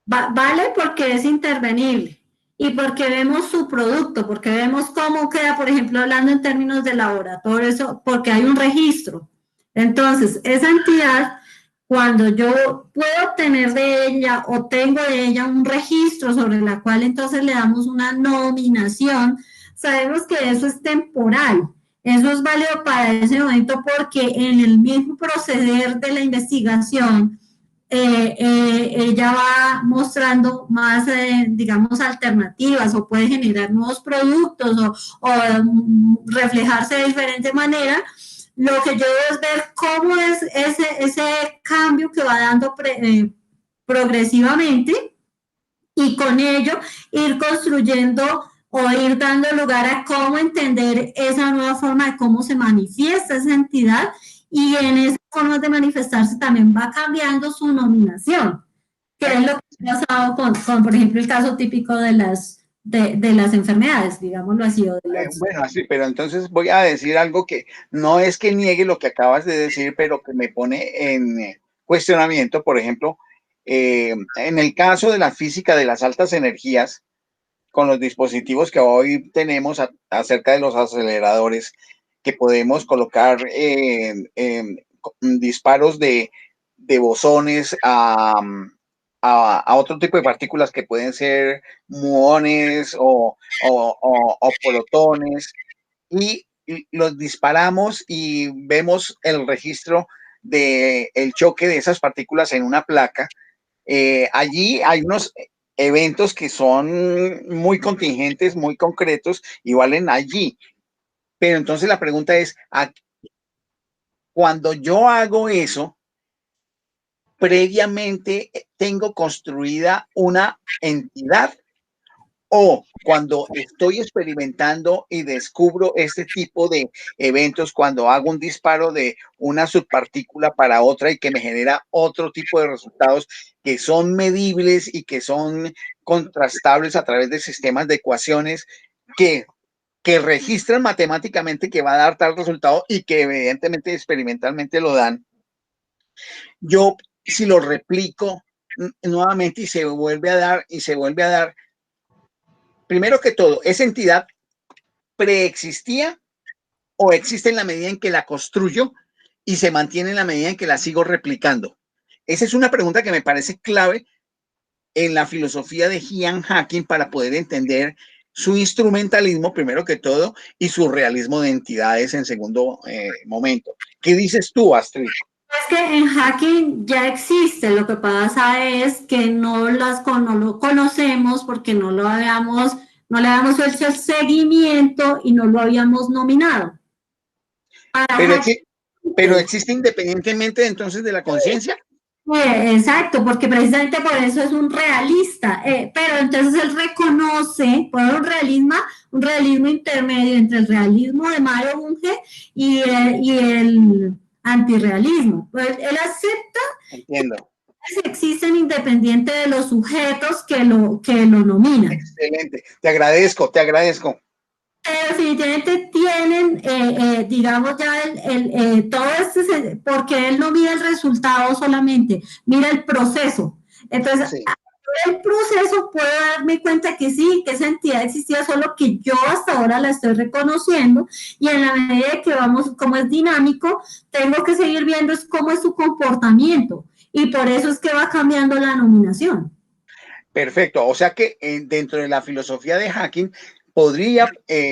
vale porque es intervenible y porque vemos su producto, porque vemos cómo queda, por ejemplo, hablando en términos de laboratorio, eso, porque hay un registro. Entonces, esa entidad, cuando yo puedo tener de ella o tengo de ella un registro sobre la cual entonces le damos una nominación, sabemos que eso es temporal. Eso es válido para ese momento porque en el mismo proceder de la investigación, ella va mostrando más, digamos, alternativas o puede generar nuevos productos o reflejarse de diferente manera. Lo que yo veo es ver cómo es ese cambio que va dando progresivamente y con ello ir construyendo o ir dando lugar a cómo entender esa nueva forma de cómo se manifiesta esa entidad, y en esas formas de manifestarse también va cambiando su nominación, que es lo que ha pasado con por ejemplo, el caso típico de las enfermedades, digámoslo así. Bueno, así, pero entonces voy a decir algo que no es que niegue lo que acabas de decir, pero que me pone en cuestionamiento. Por ejemplo, en el caso de la física de las altas energías, con los dispositivos que hoy tenemos acerca de los aceleradores, que podemos colocar disparos de bosones a otro tipo de partículas que pueden ser muones o protones, y los disparamos y vemos el registro del choque de esas partículas en una placa. Allí hay unos eventos que son muy contingentes, muy concretos y valen allí. Pero entonces la pregunta es, cuando yo hago eso, previamente tengo construida una entidad, o cuando estoy experimentando y descubro este tipo de eventos, cuando hago un disparo de una subpartícula para otra y que me genera otro tipo de resultados que son medibles y que son contrastables a través de sistemas de ecuaciones que registran matemáticamente que va a dar tal resultado y que evidentemente experimentalmente lo dan. Yo, si lo replico, nuevamente y se vuelve a dar y se vuelve a dar. Primero que todo, ¿esa entidad preexistía o existe en la medida en que la construyo y se mantiene en la medida en que la sigo replicando? Esa es una pregunta que me parece clave en la filosofía de Ian Hacking para poder entender su instrumentalismo, primero que todo, y su realismo de entidades en segundo momento. ¿Qué dices tú, Astrid? Es que en hacking ya existe, lo que pasa es que no lo conocemos porque no le habíamos hecho el seguimiento y no lo habíamos nominado. Pero existe independientemente entonces de la conciencia. Exacto, porque precisamente por eso es un realista, pero entonces él reconoce, por un realismo intermedio entre el realismo de Mario Bunge y el antirrealismo. Pues él acepta Entiendo. que existen independiente de los sujetos que lo nominan. Excelente, te agradezco. Definitivamente tienen, digamos, ya todo porque él no mira el resultado solamente, mira el proceso. Entonces, sí, el proceso puedo darme cuenta que sí, que esa entidad existía, solo que yo hasta ahora la estoy reconociendo, y en la medida que vamos, como es dinámico, tengo que seguir viendo cómo es su comportamiento, y por eso es que va cambiando la nominación. Perfecto, o sea que dentro de la filosofía de Hacking podría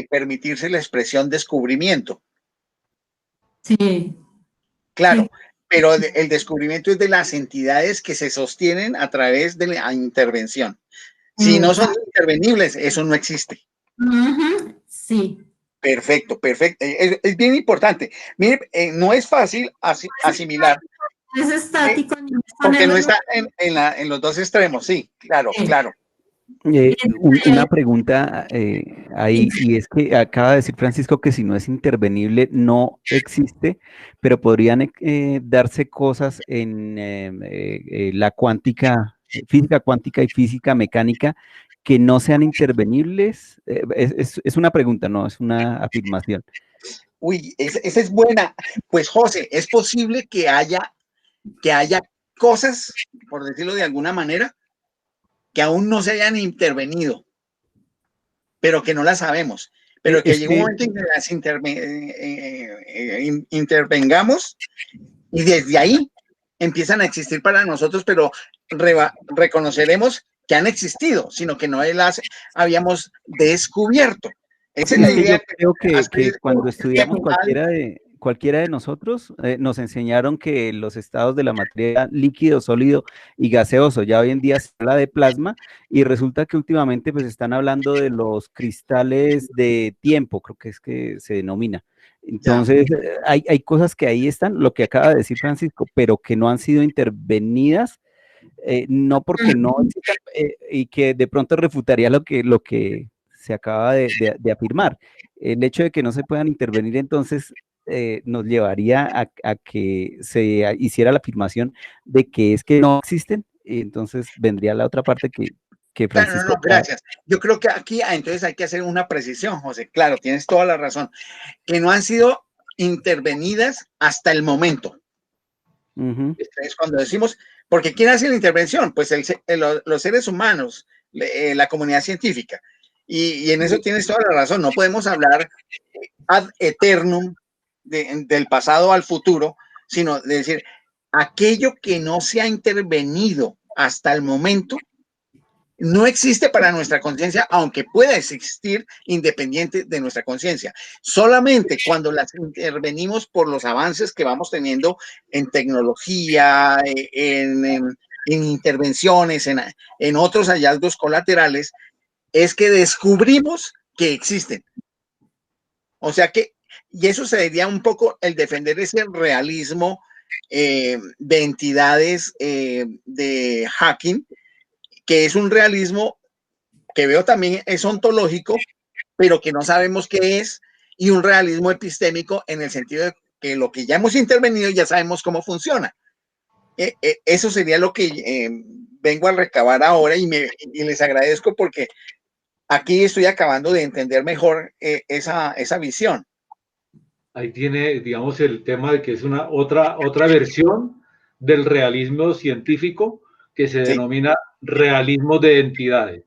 permitirse la expresión descubrimiento. Sí. Claro, sí. Pero el descubrimiento es de las entidades que se sostienen a través de la intervención. Si no son intervenibles, eso no existe. Sí. Perfecto. Es bien importante. Mire, no es fácil asimilar. Es estático. Porque no está en los dos extremos, sí, claro. Una pregunta ahí, y es que acaba de decir Francisco que si no es intervenible no existe, pero podrían darse cosas en la cuántica, física cuántica y física mecánica que no sean intervenibles. Es una pregunta, no es una afirmación. Uy, esa es buena. Pues José, es posible que haya cosas, por decirlo de alguna manera, que aún no se hayan intervenido, pero que no las sabemos, pero que llegue un momento en que las intervengamos y desde ahí empiezan a existir para nosotros, pero reconoceremos que han existido, sino que no las habíamos descubierto. Esa es la idea. Yo creo que cuando estudiamos cualquiera de nosotros, nos enseñaron que los estados de la materia líquido, sólido y gaseoso, ya hoy en día se habla de plasma, y resulta que últimamente pues están hablando de los cristales de tiempo, creo que es que se denomina. Entonces, hay cosas que ahí están, lo que acaba de decir Francisco, pero que no han sido intervenidas, no porque no existan, y que de pronto refutaría lo que se acaba de afirmar. El hecho de que no se puedan intervenir, entonces, nos llevaría a que se hiciera la afirmación de que es que no existen, y entonces vendría la otra parte que Francisco... Claro, no, gracias. Yo creo que aquí entonces hay que hacer una precisión, José. Claro, tienes toda la razón. Que no han sido intervenidas hasta el momento. Es cuando decimos, porque ¿quién hace la intervención? Pues los seres humanos, la comunidad científica. Y en eso tienes toda la razón. No podemos hablar ad eternum del pasado al futuro, sino de decir, aquello que no se ha intervenido hasta el momento no existe para nuestra conciencia, aunque pueda existir independiente de nuestra conciencia. Solamente cuando las intervenimos por los avances que vamos teniendo en tecnología, en intervenciones, en otros hallazgos colaterales, es que descubrimos que existen. O sea que, y eso sería un poco el defender ese realismo de entidades de Hacking, que es un realismo que veo también es ontológico, pero que no sabemos qué es, y un realismo epistémico en el sentido de que lo que ya hemos intervenido ya sabemos cómo funciona. Eso sería lo que vengo a recabar ahora y les agradezco porque aquí estoy acabando de entender mejor esa visión. Ahí tiene, digamos, el tema de que es una otra versión del realismo científico que se Sí. denomina realismo de entidades.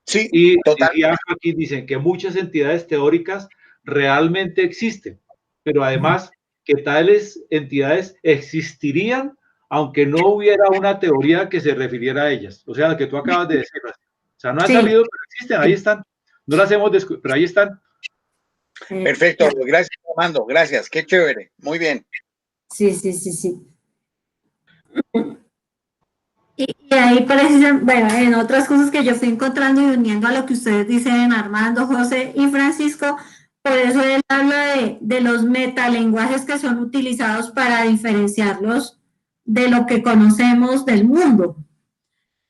Sí, Y total. aquí dicen que muchas entidades teóricas realmente existen, pero además que tales entidades existirían aunque no hubiera una teoría que se refiriera a ellas. O sea, que tú acabas de decir. O sea, no han Sí. salido, pero existen, ahí están. No las hemos descubierto, pero ahí están. Perfecto, gracias, Armando, gracias, qué chévere, muy bien. Sí, sí, sí, sí. Y ahí precisamente, bueno, en otras cosas que yo fui encontrando y uniendo a lo que ustedes dicen, Armando, José y Francisco, por eso él habla de los metalenguajes que son utilizados para diferenciarlos de lo que conocemos del mundo.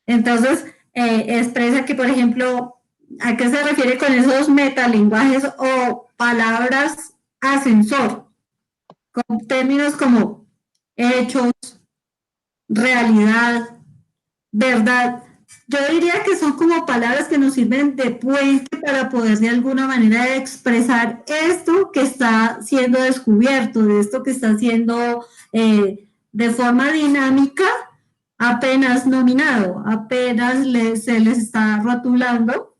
Entonces, expresa que, por ejemplo, ¿a qué se refiere con esos metalenguajes o palabras ascensor? Con términos como hechos, realidad, verdad. Yo diría que son como palabras que nos sirven de puente para poder de alguna manera expresar esto que está siendo descubierto, de esto que está siendo de forma dinámica apenas nominado, apenas se les está rotulando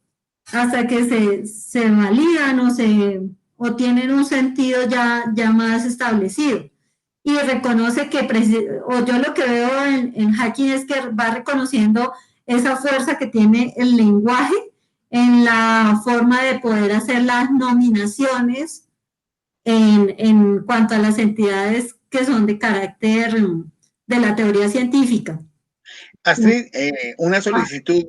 hasta que se validan o tienen un sentido ya más establecido. Y reconoce que, o yo lo que veo en Hacking es que va reconociendo esa fuerza que tiene el lenguaje en la forma de poder hacer las nominaciones en cuanto a las entidades que son de carácter de la teoría científica. Astrid, una solicitud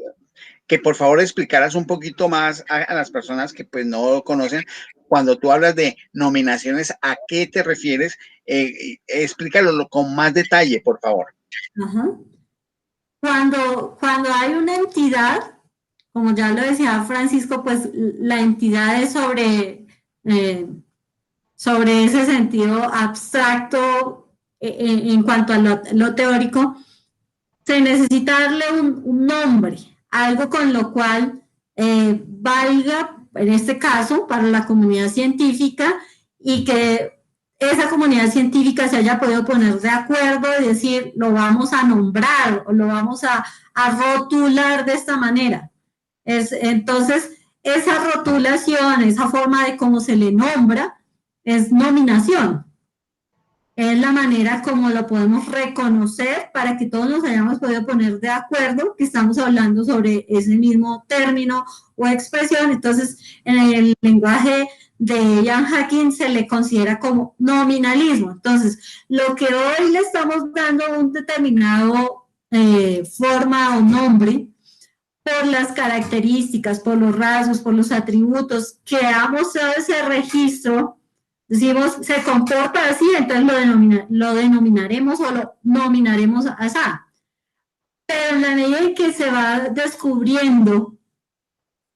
que por favor explicaras un poquito más a las personas que pues no conocen. Cuando tú hablas de nominaciones, ¿a qué te refieres? Explícalo con más detalle, por favor. Ajá. Cuando hay una entidad, como ya lo decía Francisco, pues la entidad es sobre ese sentido abstracto en cuanto a lo teórico, se necesita darle un nombre, algo con lo cual valga, en este caso, para la comunidad científica y que esa comunidad científica se haya podido poner de acuerdo y decir, lo vamos a nombrar o lo vamos a rotular de esta manera. Entonces, esa rotulación, esa forma de cómo se le nombra, es nominación. Es la manera como lo podemos reconocer para que todos nos hayamos podido poner de acuerdo que estamos hablando sobre ese mismo término o expresión. Entonces, en el lenguaje de Ian Hacking se le considera como nominalismo. Entonces, lo que hoy le estamos dando un determinado forma o nombre por las características, por los rasgos, por los atributos que ha mostrado ese registro, decimos, se comporta así, entonces lo denominaremos o lo nominaremos así. Pero en la medida en que se va descubriendo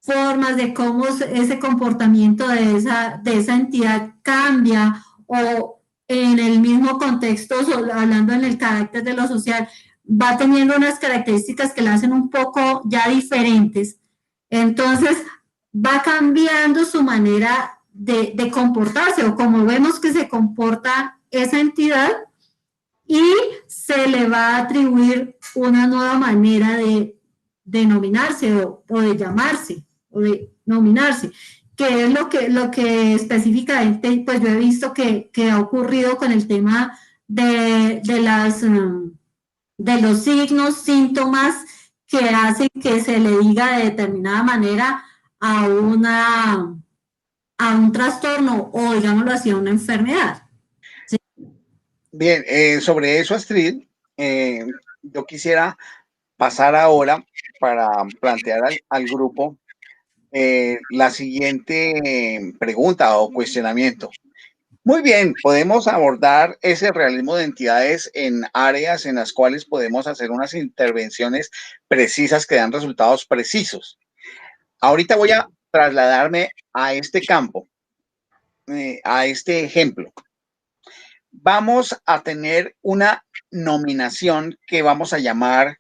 formas de cómo ese comportamiento de esa entidad cambia o en el mismo contexto, hablando en el carácter de lo social, va teniendo unas características que la hacen un poco ya diferentes. Entonces, va cambiando su manera de comportarse o como vemos que se comporta esa entidad y se le va a atribuir una nueva manera de denominarse o de llamarse o de nominarse, que es lo que específicamente pues yo he visto que ha ocurrido con el tema de los signos, síntomas que hacen que se le diga de determinada manera a un trastorno o, digámoslo así, a una enfermedad. ¿Sí? Bien, sobre eso, Astrid, yo quisiera pasar ahora para plantear al grupo la siguiente pregunta o cuestionamiento. Muy bien, podemos abordar ese realismo de entidades en áreas en las cuales podemos hacer unas intervenciones precisas que dan resultados precisos. Ahorita voy a trasladarme a este campo, a este ejemplo. Vamos a tener una nominación que vamos a llamar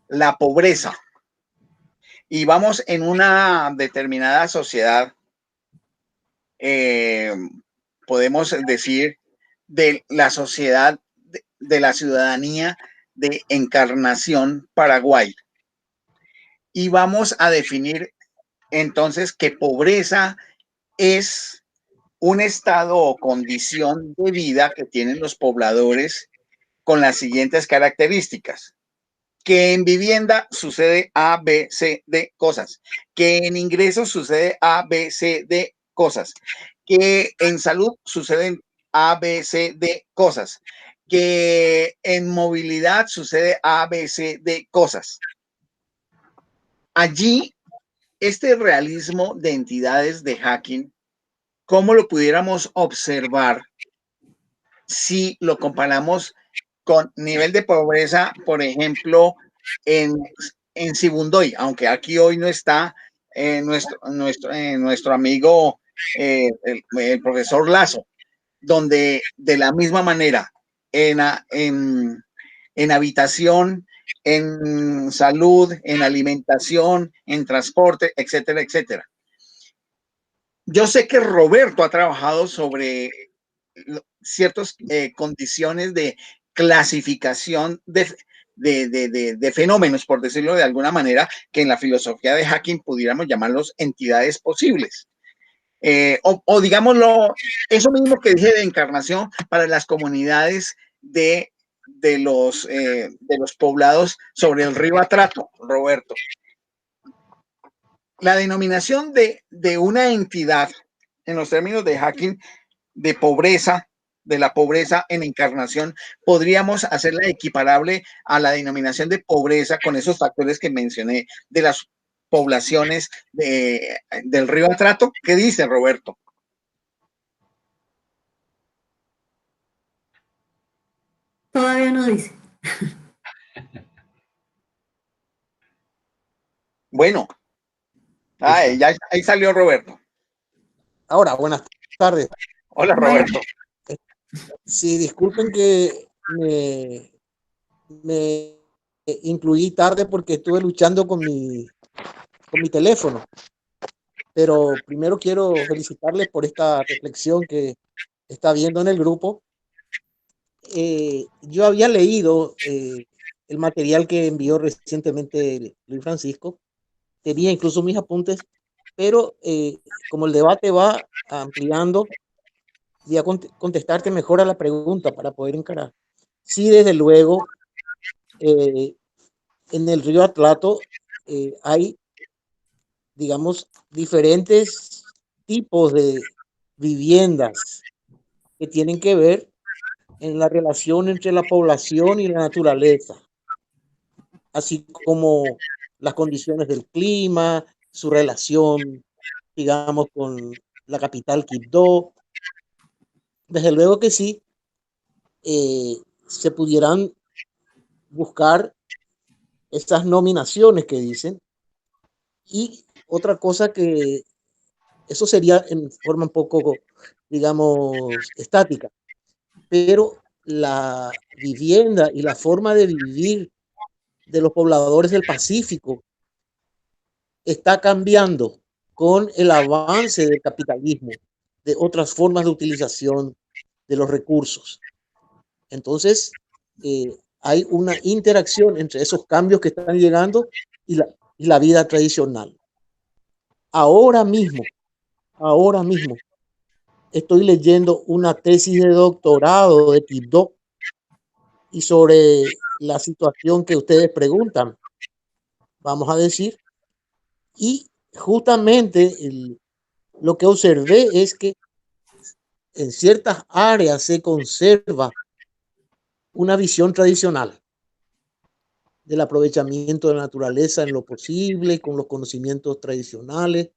la pobreza. Y vamos en una determinada sociedad, podemos decir, de la sociedad, de la ciudadanía de Encarnación, Paraguay. Y vamos a definir entonces que pobreza es un estado o condición de vida que tienen los pobladores con las siguientes características. Que en vivienda sucede A, B, C, D cosas. Que en ingresos sucede A, B, C, D cosas. Que en salud suceden A, B, C, D cosas. Que en movilidad sucede A, B, C, D cosas. Allí, este realismo de entidades de Hacking, ¿cómo lo pudiéramos observar si lo comparamos con nivel de pobreza, por ejemplo, en Sibundoy, aunque aquí hoy no está nuestro amigo el profesor Lazo, donde de la misma manera en habitación, en salud, en alimentación, en transporte, etcétera, etcétera. Yo sé que Roberto ha trabajado sobre ciertas condiciones de clasificación de fenómenos, por decirlo de alguna manera, que en la filosofía de Hacking pudiéramos llamarlos entidades posibles. O digámoslo, eso mismo que dije de encarnación para las comunidades de los poblados sobre el río Atrato, Roberto. La denominación de una entidad en los términos de Hacking de pobreza, de la pobreza en encarnación, podríamos hacerla equiparable a la denominación de pobreza con esos factores que mencioné de las poblaciones del río Atrato. ¿Qué dice Roberto? Todavía no dice. Bueno, ya ahí salió Roberto. Ahora, buenas tardes. Hola, Roberto. Sí, disculpen que me incluí tarde porque estuve luchando con mi teléfono. Pero primero quiero felicitarles por esta reflexión que está viendo en el grupo. Yo había leído el material que envió recientemente Luis Francisco. Tenía incluso mis apuntes, pero como el debate va ampliando, voy a contestarte mejor a la pregunta para poder encarar. Sí, desde luego, en el río Atrato hay, digamos, diferentes tipos de viviendas que tienen que ver en la relación entre la población y la naturaleza, así como las condiciones del clima, su relación, digamos, con la capital Quibdó. Desde luego que sí, se pudieran buscar estas nominaciones que dicen. Y otra cosa que eso sería en forma un poco, digamos, estática, pero la vivienda y la forma de vivir de los pobladores del Pacífico está cambiando con el avance del capitalismo, de otras formas de utilización de los recursos. Entonces, hay una interacción entre esos cambios que están llegando y la vida tradicional. Ahora mismo, estoy leyendo una tesis de doctorado de Quibdó y sobre la situación que ustedes preguntan, vamos a decir, y justamente lo que observé es que en ciertas áreas se conserva una visión tradicional del aprovechamiento de la naturaleza en lo posible, con los conocimientos tradicionales.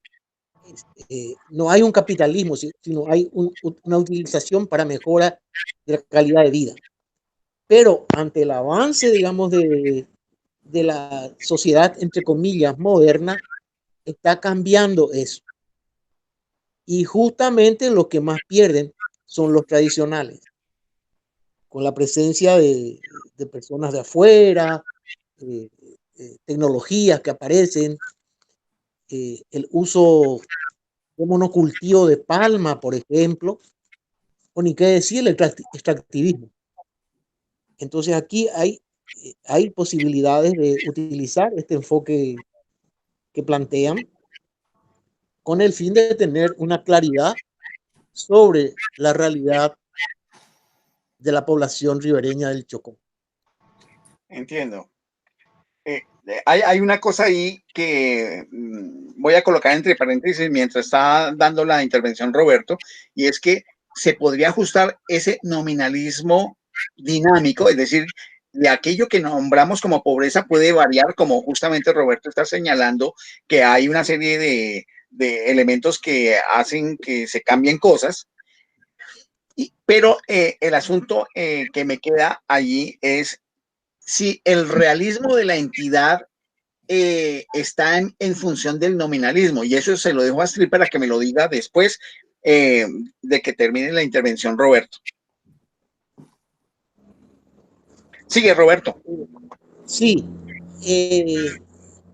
No hay un capitalismo, sino hay una utilización para mejora de la calidad de vida. Pero ante el avance, digamos, de la sociedad, entre comillas, moderna, está cambiando eso. Y justamente los que más pierden son los tradicionales, con la presencia de personas de afuera, tecnologías que aparecen, el uso de monocultivo de palma, por ejemplo, o ni qué decir el extractivismo. Entonces aquí hay hay posibilidades de utilizar este enfoque que plantean con el fin de tener una claridad sobre la realidad de la población ribereña del Chocó. Entiendo. Hay una cosa ahí que voy a colocar entre paréntesis mientras está dando la intervención Roberto, y es que se podría ajustar ese nominalismo dinámico, es decir, de aquello que nombramos como pobreza puede variar, como justamente Roberto está señalando, que hay una serie de elementos que hacen que se cambien cosas, pero el asunto que me queda allí es si el realismo de la entidad está en función del nominalismo, y eso se lo dejo a Astrid para que me lo diga después de que termine la intervención Roberto. Sigue, Roberto. Sí,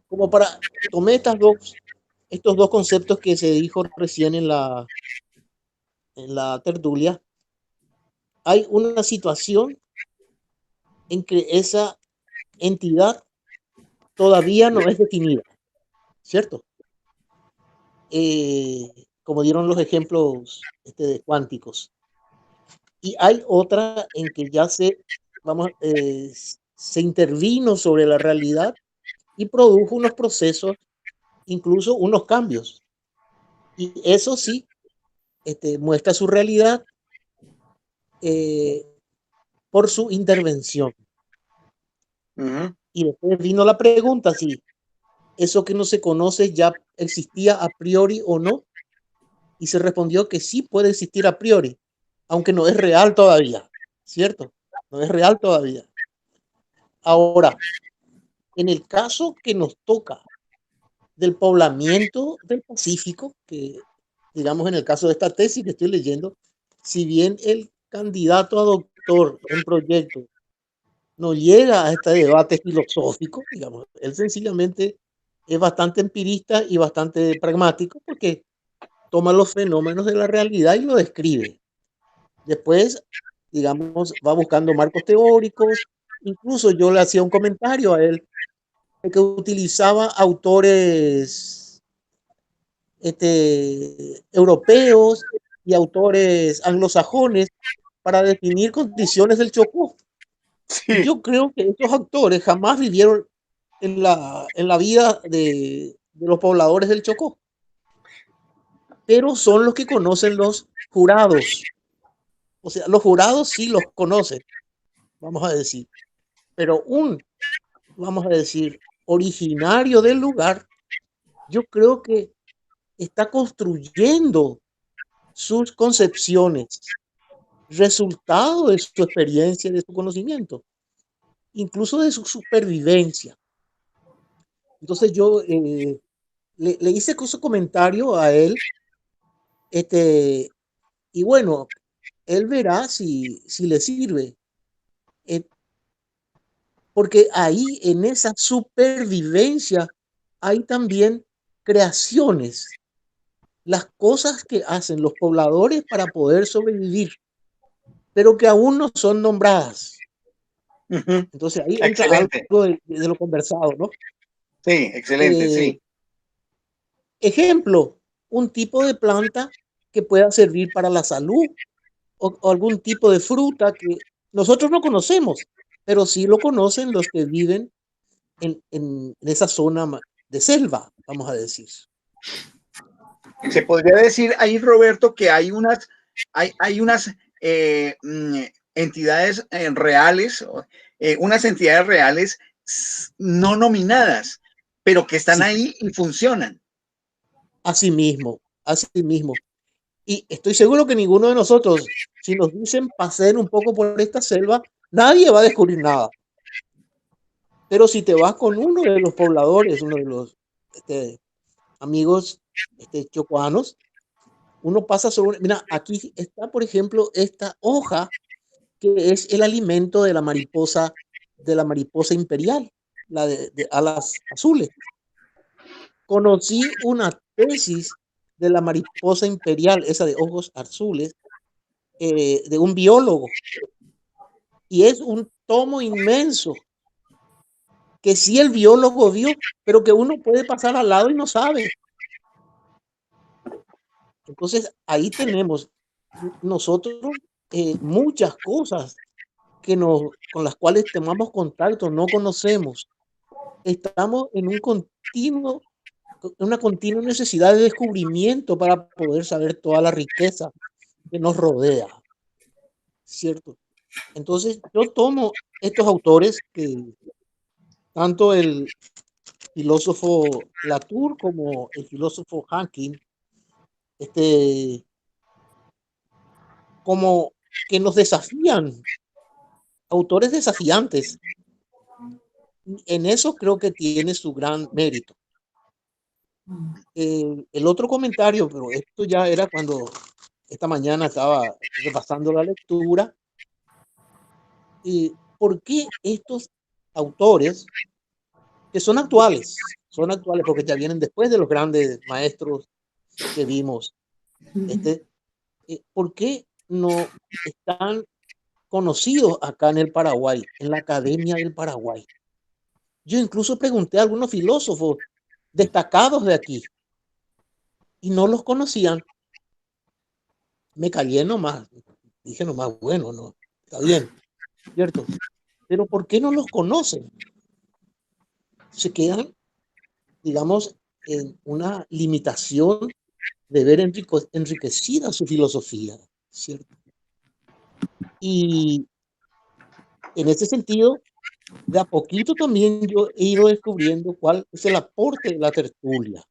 como para tomé estos dos conceptos que se dijo recién en la tertulia, hay una situación en que esa entidad todavía no es definida, ¿cierto? Como dieron los ejemplos de cuánticos. Y hay otra en que ya se intervino sobre la realidad y produjo unos procesos, incluso unos cambios. Y eso sí, muestra su realidad por su intervención. Y después vino la pregunta si eso que no se conoce ya existía a priori o no. Y se respondió que sí puede existir a priori, aunque no es real todavía, ¿cierto? No es real todavía. Ahora, en el caso que nos toca del poblamiento del Pacífico, que digamos en el caso de esta tesis que estoy leyendo, si bien el candidato a doctor en proyecto no llega a este debate filosófico, digamos, él sencillamente es bastante empirista y bastante pragmático porque toma los fenómenos de la realidad y lo describe. Después, digamos, va buscando marcos teóricos. Incluso yo le hacía un comentario a él que utilizaba autores europeos y autores anglosajones para definir condiciones del Chocó. Sí. Y yo creo que estos autores jamás vivieron en la vida de los pobladores del Chocó, pero son los que conocen los jurados. O sea, los jurados sí los conocen, vamos a decir, pero vamos a decir, originario del lugar, yo creo que está construyendo sus concepciones, resultado de su experiencia, de su conocimiento, incluso de su supervivencia. Entonces yo le hice su comentario a él, y bueno, él verá si le sirve. Porque ahí en esa supervivencia hay también creaciones, las cosas que hacen los pobladores para poder sobrevivir, pero que aún no son nombradas. Entonces ahí entra algo de lo conversado, ¿no? Sí, excelente, sí. Ejemplo, un tipo de planta que pueda servir para la salud o algún tipo de fruta que nosotros no conocemos, pero sí lo conocen los que viven en esa zona de selva, vamos a decir. Se podría decir ahí, Roberto, que hay unas entidades reales, unas entidades reales no nominadas, pero que están ahí y funcionan. Así mismo, así mismo. Y estoy seguro que ninguno de nosotros, si nos dicen pasen un poco por esta selva, nadie va a descubrir nada. Pero si te vas con uno de los pobladores, uno de los amigos chocuanos, uno pasa sobre... Mira, aquí está, por ejemplo, esta hoja que es el alimento de la mariposa imperial, la de alas azules. Conocí una tesis de la mariposa imperial, esa de ojos azules, de un biólogo. Y es un tomo inmenso que sí el biólogo vio, pero que uno puede pasar al lado y no sabe. Entonces, ahí tenemos nosotros muchas cosas con las cuales tomamos contacto, no conocemos. Estamos en una continua necesidad de descubrimiento para poder saber toda la riqueza que nos rodea, ¿cierto? Entonces, yo tomo estos autores, tanto el filósofo Latour como el filósofo Hawking, como que nos desafían, autores desafiantes. En eso creo que tiene su gran mérito. El otro comentario, pero esto ya era cuando esta mañana estaba repasando la lectura, ¿por qué estos autores que son actuales porque ya vienen después de los grandes maestros que vimos, ¿por qué no están conocidos acá en el Paraguay, en la Academia del Paraguay? Yo incluso pregunté a algunos filósofos destacados de aquí y no los conocían. Me callé nomás, dije nomás, bueno, no, está bien, ¿cierto? Pero ¿por qué no los conocen? Se quedan, digamos, en una limitación de ver enriquecida su filosofía, ¿cierto? Y en ese sentido, de a poquito también yo he ido descubriendo cuál es el aporte de la tertulia.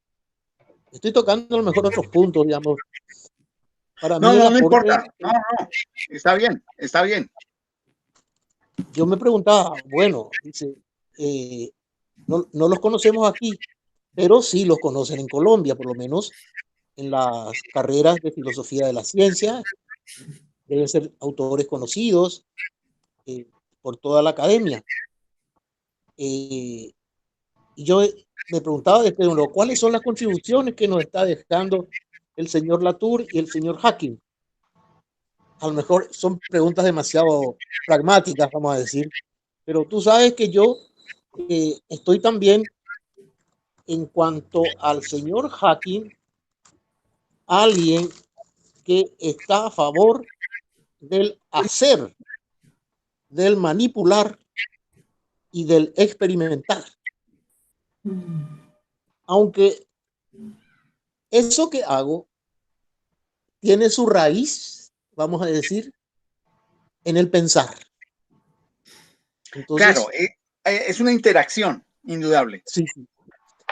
Estoy tocando a lo mejor otros puntos, digamos. Para mí el No aporte... importa. No, está bien, está bien. Yo me preguntaba, bueno, dice, no los conocemos aquí, pero sí los conocen en Colombia, por lo menos en las carreras de filosofía de la ciencia. Deben ser autores conocidos por toda la academia. Y yo me preguntaba después, ¿cuáles son las contribuciones que nos está dejando el señor Latour y el señor Hawking? A lo mejor son preguntas demasiado pragmáticas, vamos a decir, pero tú sabes que yo estoy también, en cuanto al señor Hawking, alguien que está a favor del hacer, del manipular y del experimentar. Aunque eso que hago tiene su raíz, vamos a decir, en el pensar. Entonces, claro, es una interacción indudable. Sí,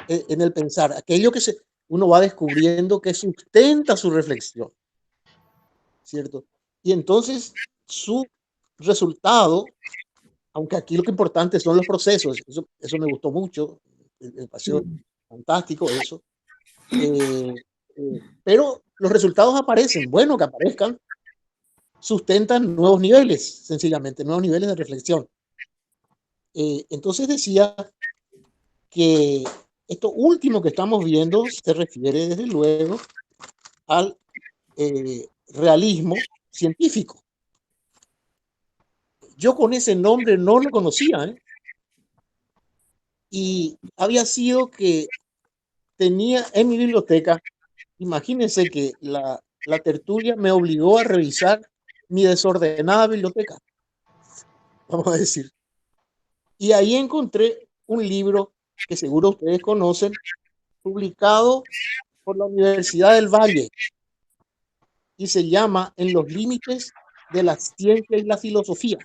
en el pensar, aquello que uno va descubriendo que sustenta su reflexión, ¿cierto? Y entonces su resultado, aunque aquí lo que importante son los procesos, eso me gustó mucho, me pareció fantástico eso, pero los resultados aparecen, bueno que aparezcan, sustentan nuevos niveles, sencillamente, nuevos niveles de reflexión. Entonces decía que esto último que estamos viendo se refiere desde luego al realismo científico. Yo con ese nombre no lo conocía, y había sido que tenía en mi biblioteca, imagínense que la tertulia me obligó a revisar mi desordenada biblioteca, vamos a decir. Y ahí encontré un libro que seguro ustedes conocen, publicado por la Universidad del Valle, y se llama En los límites de la ciencia y la filosofía.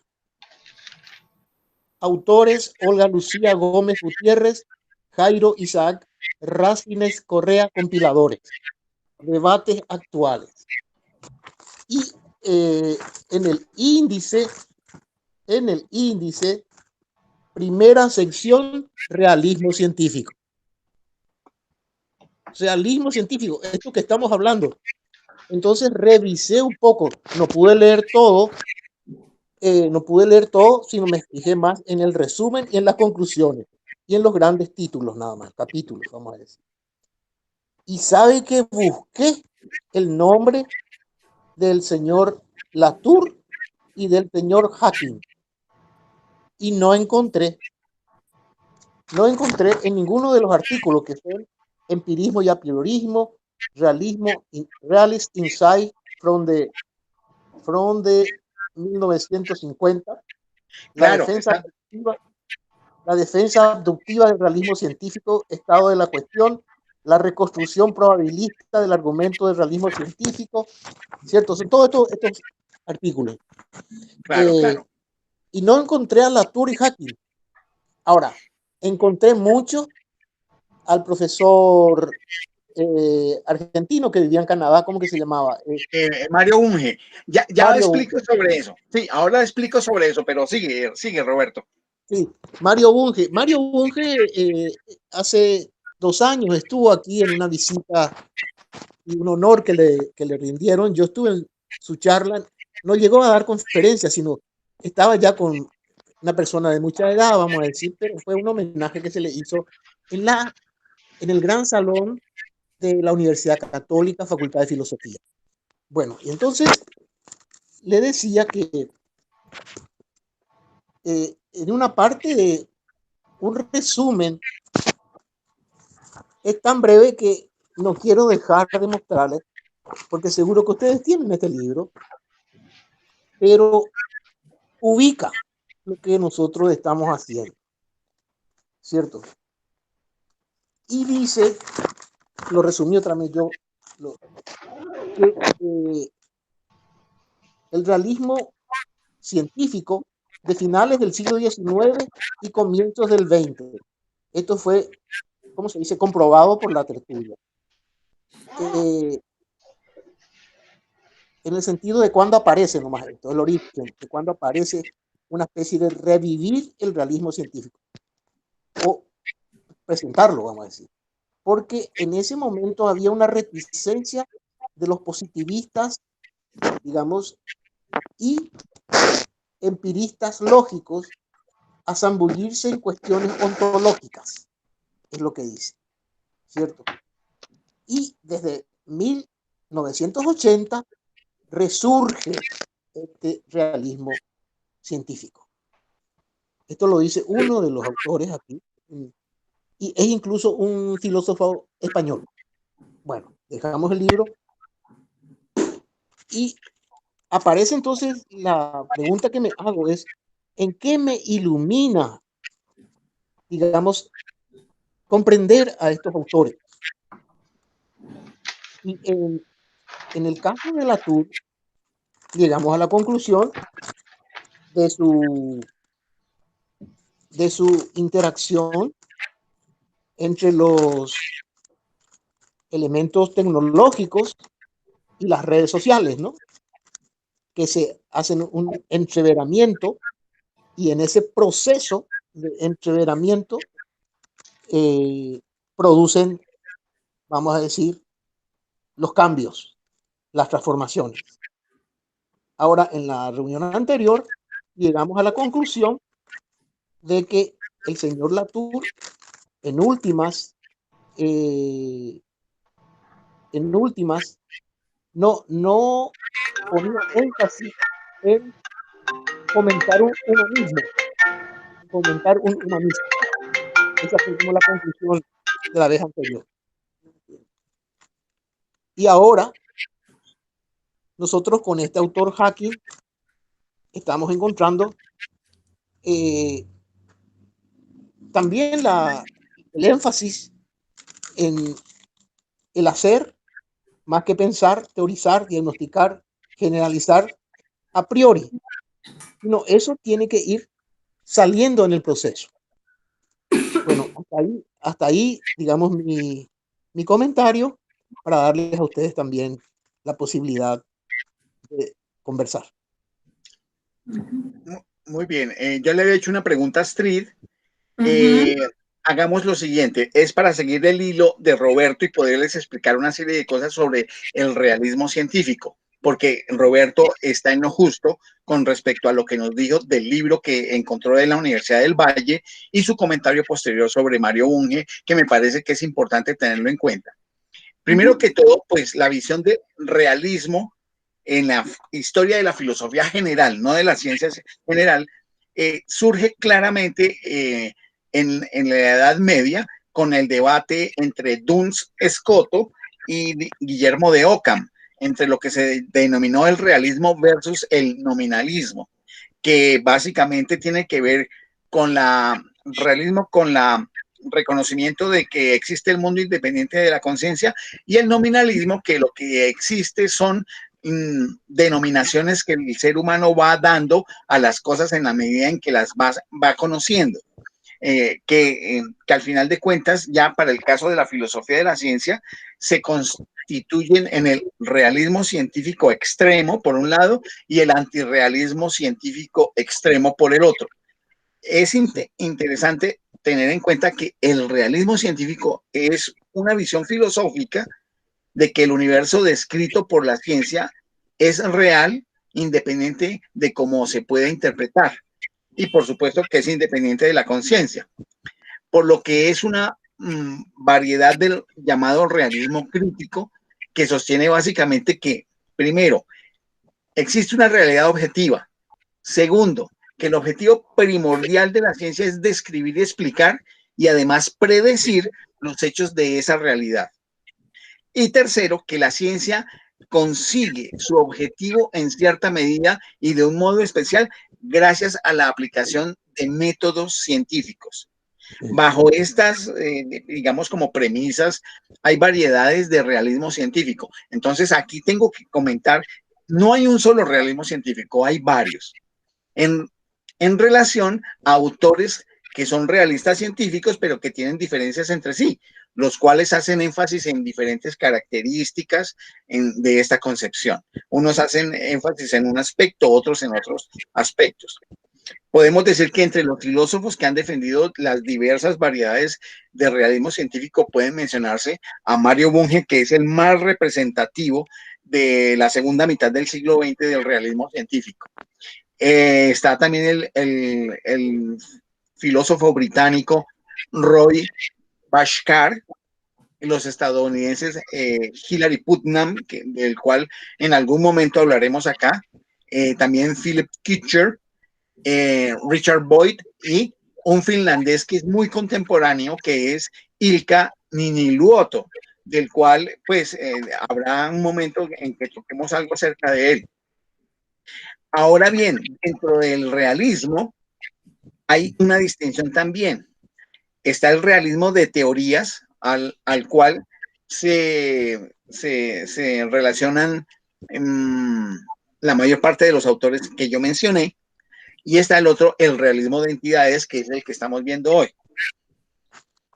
Autores: Olga Lucía Gómez Gutiérrez, Jairo Isaac Racines Correa, compiladores. Debates actuales. Y en el índice, primera sección, realismo científico. Realismo científico, esto que estamos hablando. Entonces revisé un poco, no pude leer todo, sino me fijé más en el resumen y en las conclusiones y en los grandes títulos, nada más, capítulos, vamos a decir. Y sabe que busqué el nombre del señor Latour y del señor Hawking y no encontré. no encontré en ninguno de los artículos que son empirismo y a priorismo, realismo, realist insight from the 1950, Claro, la defensa abductiva del realismo científico, estado de la cuestión, la reconstrucción probabilista del argumento del realismo científico, ¿cierto? Son todos estos artículos. claro. Y no encontré a Latour y Hacking. Ahora, encontré mucho al profesor argentino que vivía en Canadá, ¿cómo que se llamaba? Mario Bunge. Ya Mario explico sobre eso. Sí, ahora explico sobre eso, pero sigue, Roberto. Sí, Mario Bunge. Mario Bunge hace 2 años estuvo aquí en una visita y un honor que le rindieron. Yo estuve en su charla, no llegó a dar conferencia, sino estaba ya con una persona de mucha edad, vamos a decir, pero fue un homenaje que se le hizo en el gran salón de la Universidad Católica, Facultad de Filosofía. Bueno, y entonces le decía que en una parte de un resumen es tan breve que no quiero dejar de mostrarles, porque seguro que ustedes tienen este libro, pero ubica lo que nosotros estamos haciendo, ¿cierto? Y dice, lo resumí otra vez yo, que el realismo científico de finales del siglo XIX y comienzos del XX. Esto fue, ¿cómo se dice?, comprobado por la tertulia. En el sentido de cuándo aparece nomás esto, el origen, de cuándo aparece una especie de revivir el realismo científico, o presentarlo, vamos a decir. Porque en ese momento había una reticencia de los positivistas, digamos, y empiristas lógicos a zambullirse en cuestiones ontológicas, es lo que dice, ¿cierto? Y desde 1980 resurge este realismo científico. Esto lo dice uno de los autores aquí, y es incluso un filósofo español. Bueno, dejamos el libro y aparece entonces la pregunta que me hago es, ¿en qué me ilumina, digamos, comprender a estos autores? Y en el caso de Latour, llegamos a la conclusión de su interacción entre los elementos tecnológicos y las redes sociales, ¿no? Que se hacen un entreveramiento, y en ese proceso de entreveramiento producen, vamos a decir, los cambios, las transformaciones. Ahora, en la reunión anterior, llegamos a la conclusión de que el señor Latour, en últimas, no ponía énfasis en fomentar un humanismo, Esa fue como la conclusión de la vez anterior. Y ahora, nosotros con este autor Hacking estamos encontrando también el énfasis en el hacer, más que pensar, teorizar, diagnosticar, generalizar a priori. No, eso tiene que ir saliendo en el proceso. Bueno, hasta ahí digamos, mi comentario, para darles a ustedes también la posibilidad de conversar. Muy bien. Yo le había hecho una pregunta a Astrid. Hagamos lo siguiente, es para seguir el hilo de Roberto y poderles explicar una serie de cosas sobre el realismo científico, porque Roberto está en lo justo con respecto a lo que nos dijo del libro que encontró en la Universidad del Valle y su comentario posterior sobre Mario Bunge, que me parece que es importante tenerlo en cuenta. Primero que todo, pues la visión de realismo en la historia de la filosofía general, no de la ciencia general, surge claramente en la Edad Media con el debate entre Duns Scoto y Guillermo de Ockham, entre lo que se denominó el realismo versus el nominalismo, que básicamente tiene que ver con la realismo, con la reconocimiento de que existe el mundo independiente de la conciencia, y el nominalismo, que lo que existe son denominaciones que el ser humano va dando a las cosas en la medida en que las va conociendo. Que al final de cuentas, ya para el caso de la filosofía de la ciencia, se constituyen en el realismo científico extremo, por un lado, y el antirrealismo científico extremo, por el otro. Es interesante tener en cuenta que el realismo científico es una visión filosófica de que el universo descrito por la ciencia es real, independiente de cómo se pueda interpretar. Y por supuesto que es independiente de la conciencia, por lo que es una variedad del llamado realismo crítico, que sostiene básicamente que, primero, existe una realidad objetiva. Segundo, que el objetivo primordial de la ciencia es describir y explicar y además predecir los hechos de esa realidad. Y tercero, que la ciencia consigue su objetivo en cierta medida y de un modo especial gracias a la aplicación de métodos científicos. Bajo estas, digamos, como premisas, hay variedades de realismo científico. Entonces, aquí tengo que comentar, no hay un solo realismo científico, hay varios. En relación a autores que son realistas científicos, pero que tienen diferencias entre sí, los cuales hacen énfasis en diferentes características de esta concepción. Unos hacen énfasis en un aspecto, otros en otros aspectos. Podemos decir que entre los filósofos que han defendido las diversas variedades de realismo científico pueden mencionarse a Mario Bunge, que es el más representativo de la segunda mitad del siglo XX del realismo científico. Está también el filósofo británico Roy Bhaskar, los estadounidenses Hilary Putnam, del cual en algún momento hablaremos acá, también Philip Kitcher, Richard Boyd, y un finlandés que es muy contemporáneo, que es Ilkka Niiniluoto, del cual pues habrá un momento en que toquemos algo acerca de él. Ahora bien, dentro del realismo hay una distinción también. Está el realismo de teorías, al cual se relacionan la mayor parte de los autores que yo mencioné, y está el otro, el realismo de entidades, que es el que estamos viendo hoy.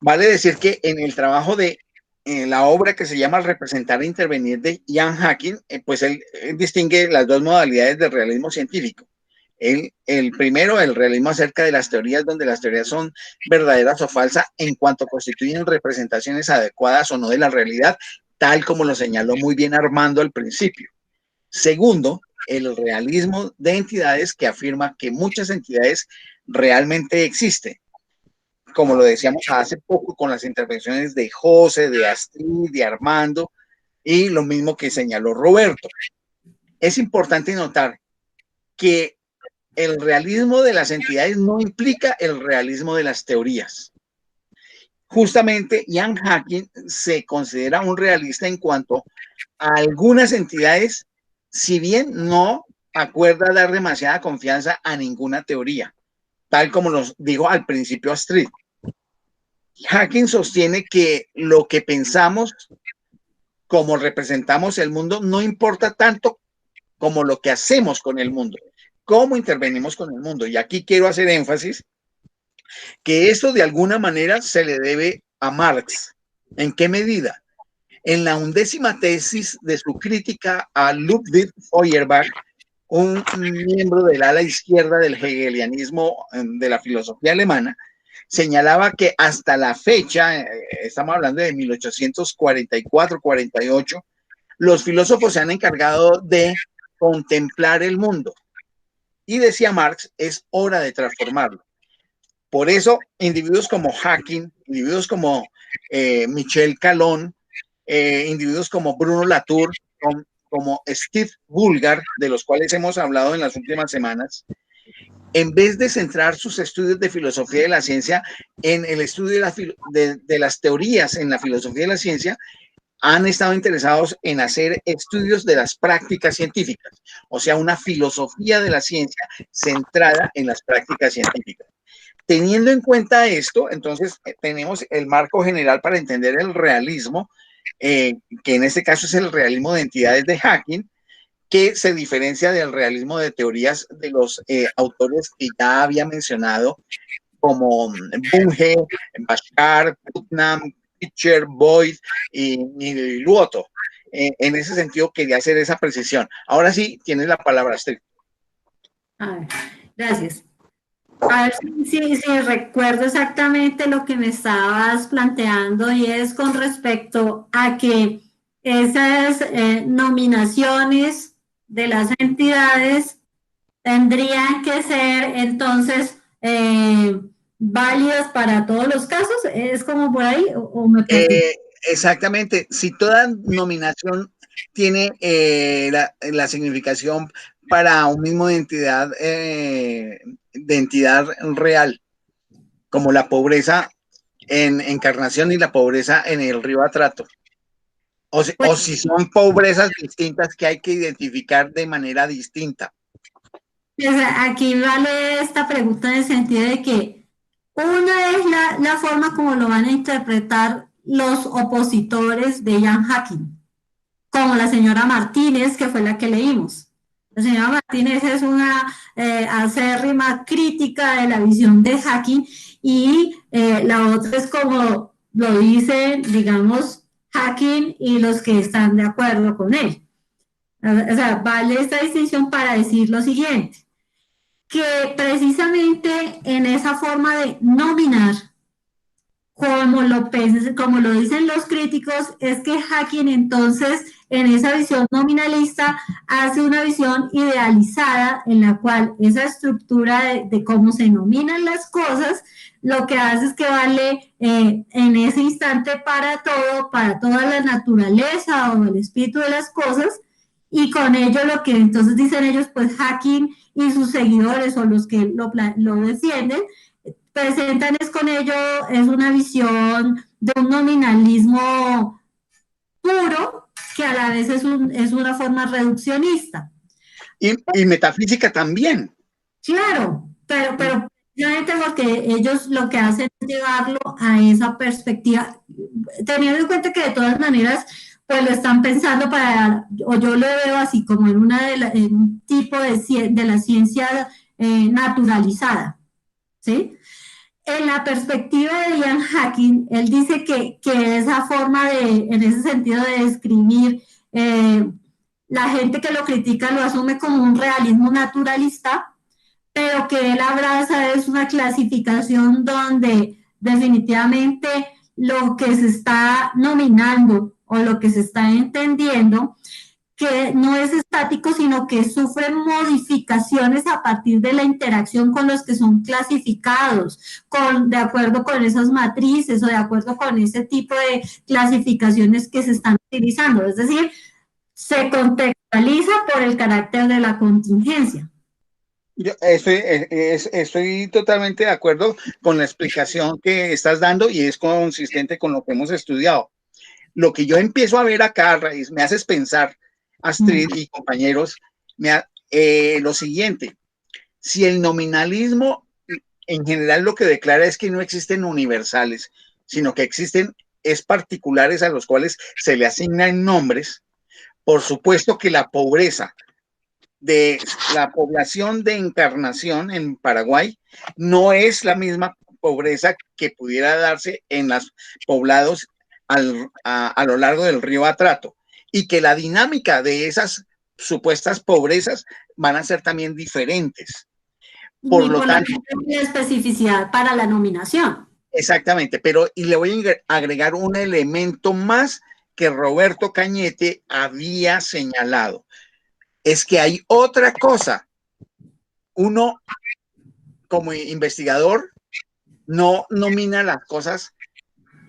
Vale decir que en el trabajo de la obra que se llama Representar e Intervenir de Ian Hacking, pues él distingue las dos modalidades de realismo científico. El primero, el realismo acerca de las teorías, donde las teorías son verdaderas o falsas en cuanto constituyen representaciones adecuadas o no de la realidad, tal como lo señaló muy bien Armando al principio. Segundo, el realismo de entidades, que afirma que muchas entidades realmente existen, como lo decíamos hace poco con las intervenciones de José, de Astrid, de Armando, y lo mismo que señaló Roberto. Es importante notar que el realismo de las entidades no implica el realismo de las teorías. Justamente Ian Hacking se considera un realista en cuanto a algunas entidades, si bien no acuerda dar demasiada confianza a ninguna teoría, tal como nos dijo al principio Astrid. Hacking sostiene que lo que pensamos, como representamos el mundo, no importa tanto como lo que hacemos con el mundo, cómo intervenimos con el mundo. Y aquí quiero hacer énfasis que esto de alguna manera se le debe a Marx. ¿En qué medida? En la 11ª tesis de su crítica a Ludwig Feuerbach, un miembro del ala izquierda del hegelianismo de la filosofía alemana, señalaba que hasta la fecha, estamos hablando de 1844-48, los filósofos se han encargado de contemplar el mundo. Y decía Marx, es hora de transformarlo. Por eso, individuos como Hacking, individuos como Michel Calón, individuos como Bruno Latour, como Steve Bulgar, de los cuales hemos hablado en las últimas semanas, en vez de centrar sus estudios de filosofía de la ciencia en el estudio de las teorías en la filosofía de la ciencia, han estado interesados en hacer estudios de las prácticas científicas, o sea, una filosofía de la ciencia centrada en las prácticas científicas. Teniendo en cuenta esto, entonces tenemos el marco general para entender el realismo, que en este caso es el realismo de entidades de Hacking, que se diferencia del realismo de teorías de los autores que ya había mencionado, como Bunge, Bashar, Putnam, Pitcher, Boyd y Luoto. En ese sentido quería hacer esa precisión. Ahora sí, tienes la palabra, Astrid. A ver, gracias. A ver si recuerdo exactamente lo que me estabas planteando, y es con respecto a que esas nominaciones de las entidades tendrían que ser entonces válidas para todos los casos. ¿Es como por ahí o me perdí? Exactamente. Si toda nominación tiene la significación para un mismo de entidad real, como la pobreza en Encarnación y la pobreza en el río Atrato. O si son pobrezas distintas que hay que identificar de manera distinta. Aquí vale esta pregunta en el sentido de que una es la forma como lo van a interpretar los opositores de Ian Hacking, como la señora Martínez, que fue la que leímos. La señora Martínez es una acérrima crítica de la visión de Hacking, y la otra es como lo dicen, digamos, Hacking y los que están de acuerdo con él. O sea, vale esta distinción para decir lo siguiente, que precisamente en esa forma de nominar, como lo dicen los críticos, es que Hacking entonces en esa visión nominalista hace una visión idealizada en la cual esa estructura de cómo se nominan las cosas, lo que hace es que vale en ese instante para todo, para toda la naturaleza o el espíritu de las cosas, y con ello lo que entonces dicen ellos, pues Hacking y sus seguidores o los que lo defienden, presentan es con ello, es una visión de un nominalismo puro, que a la vez es una forma reduccionista. Y metafísica también. Claro, pero precisamente porque ellos lo que hacen es llevarlo a esa perspectiva, teniendo en cuenta que de todas maneras pues lo están pensando o yo lo veo así como en un tipo de la ciencia naturalizada, ¿sí? En la perspectiva de Ian Hacking, él dice que esa forma en ese sentido de describir, la gente que lo critica lo asume como un realismo naturalista, pero que él abraza es una clasificación donde definitivamente lo que se está nominando o lo que se está entendiendo, que no es estático, sino que sufre modificaciones a partir de la interacción con los que son clasificados, de acuerdo con esas matrices o de acuerdo con ese tipo de clasificaciones que se están utilizando. Es decir, se contextualiza por el carácter de la contingencia. Yo estoy totalmente de acuerdo con la explicación que estás dando y es consistente con lo que hemos estudiado. Lo que yo empiezo a ver acá, Raíz, me haces pensar, Astrid y compañeros, lo siguiente: si el nominalismo en general lo que declara es que no existen universales, sino que existen particulares a los cuales se le asignan nombres, por supuesto que la pobreza de la población de Encarnación en Paraguay no es la misma pobreza que pudiera darse en los poblados a lo largo del río Atrato, y que la dinámica de esas supuestas pobrezas van a ser también diferentes. Por lo tanto, la especificidad para la nominación. Exactamente, pero y le voy a agregar un elemento más que Roberto Cañete había señalado. Es que hay otra cosa. Uno, como investigador, no nomina las cosas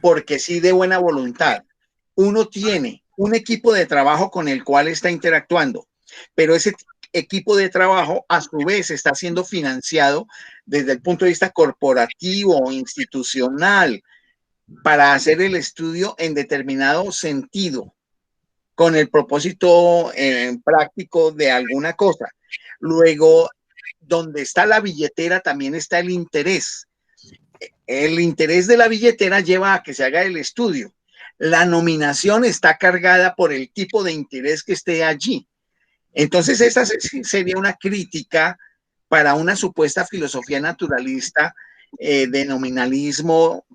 porque sí de buena voluntad. Uno tiene un equipo de trabajo con el cual está interactuando, pero ese equipo de trabajo a su vez está siendo financiado desde el punto de vista corporativo o institucional para hacer el estudio en determinado sentido, con el propósito práctico de alguna cosa. Luego, donde está la billetera también está el interés. El interés de la billetera lleva a que se haga el estudio. La nominación está cargada por el tipo de interés que esté allí. Entonces, esa sería una crítica para una supuesta filosofía naturalista de nominalismo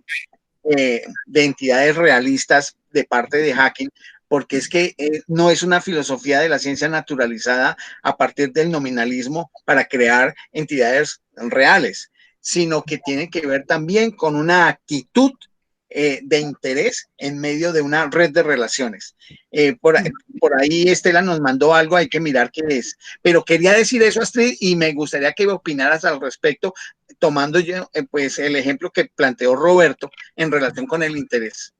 de entidades realistas de parte de Hacking, porque es que no es una filosofía de la ciencia naturalizada a partir del nominalismo para crear entidades reales, sino que tiene que ver también con una actitud de interés en medio de una red de relaciones. Por ahí Estela nos mandó algo, hay que mirar qué es. Pero quería decir eso, Astrid, y me gustaría que opinaras al respecto, tomando yo, pues, el ejemplo que planteó Roberto en relación con el interés.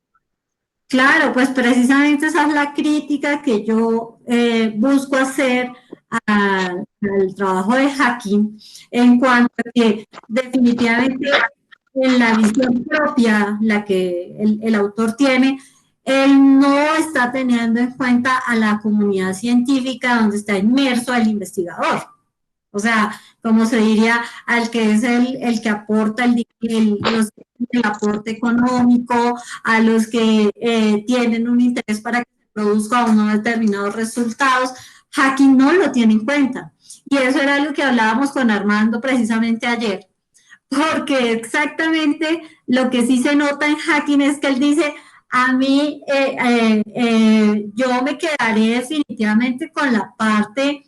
Claro, pues precisamente esa es la crítica que yo busco hacer al trabajo de Hacking, en cuanto a que definitivamente en la visión propia, la que el autor tiene, él no está teniendo en cuenta a la comunidad científica donde está inmerso el investigador. O sea, como se diría, al que es el que aporta el aporte económico, a los que tienen un interés para que se produzca unos determinados resultados, Hacking no lo tiene en cuenta. Y eso era lo que hablábamos con Armando precisamente ayer, porque exactamente lo que sí se nota en Hacking es que él dice, a mí, yo me quedaré definitivamente con la parte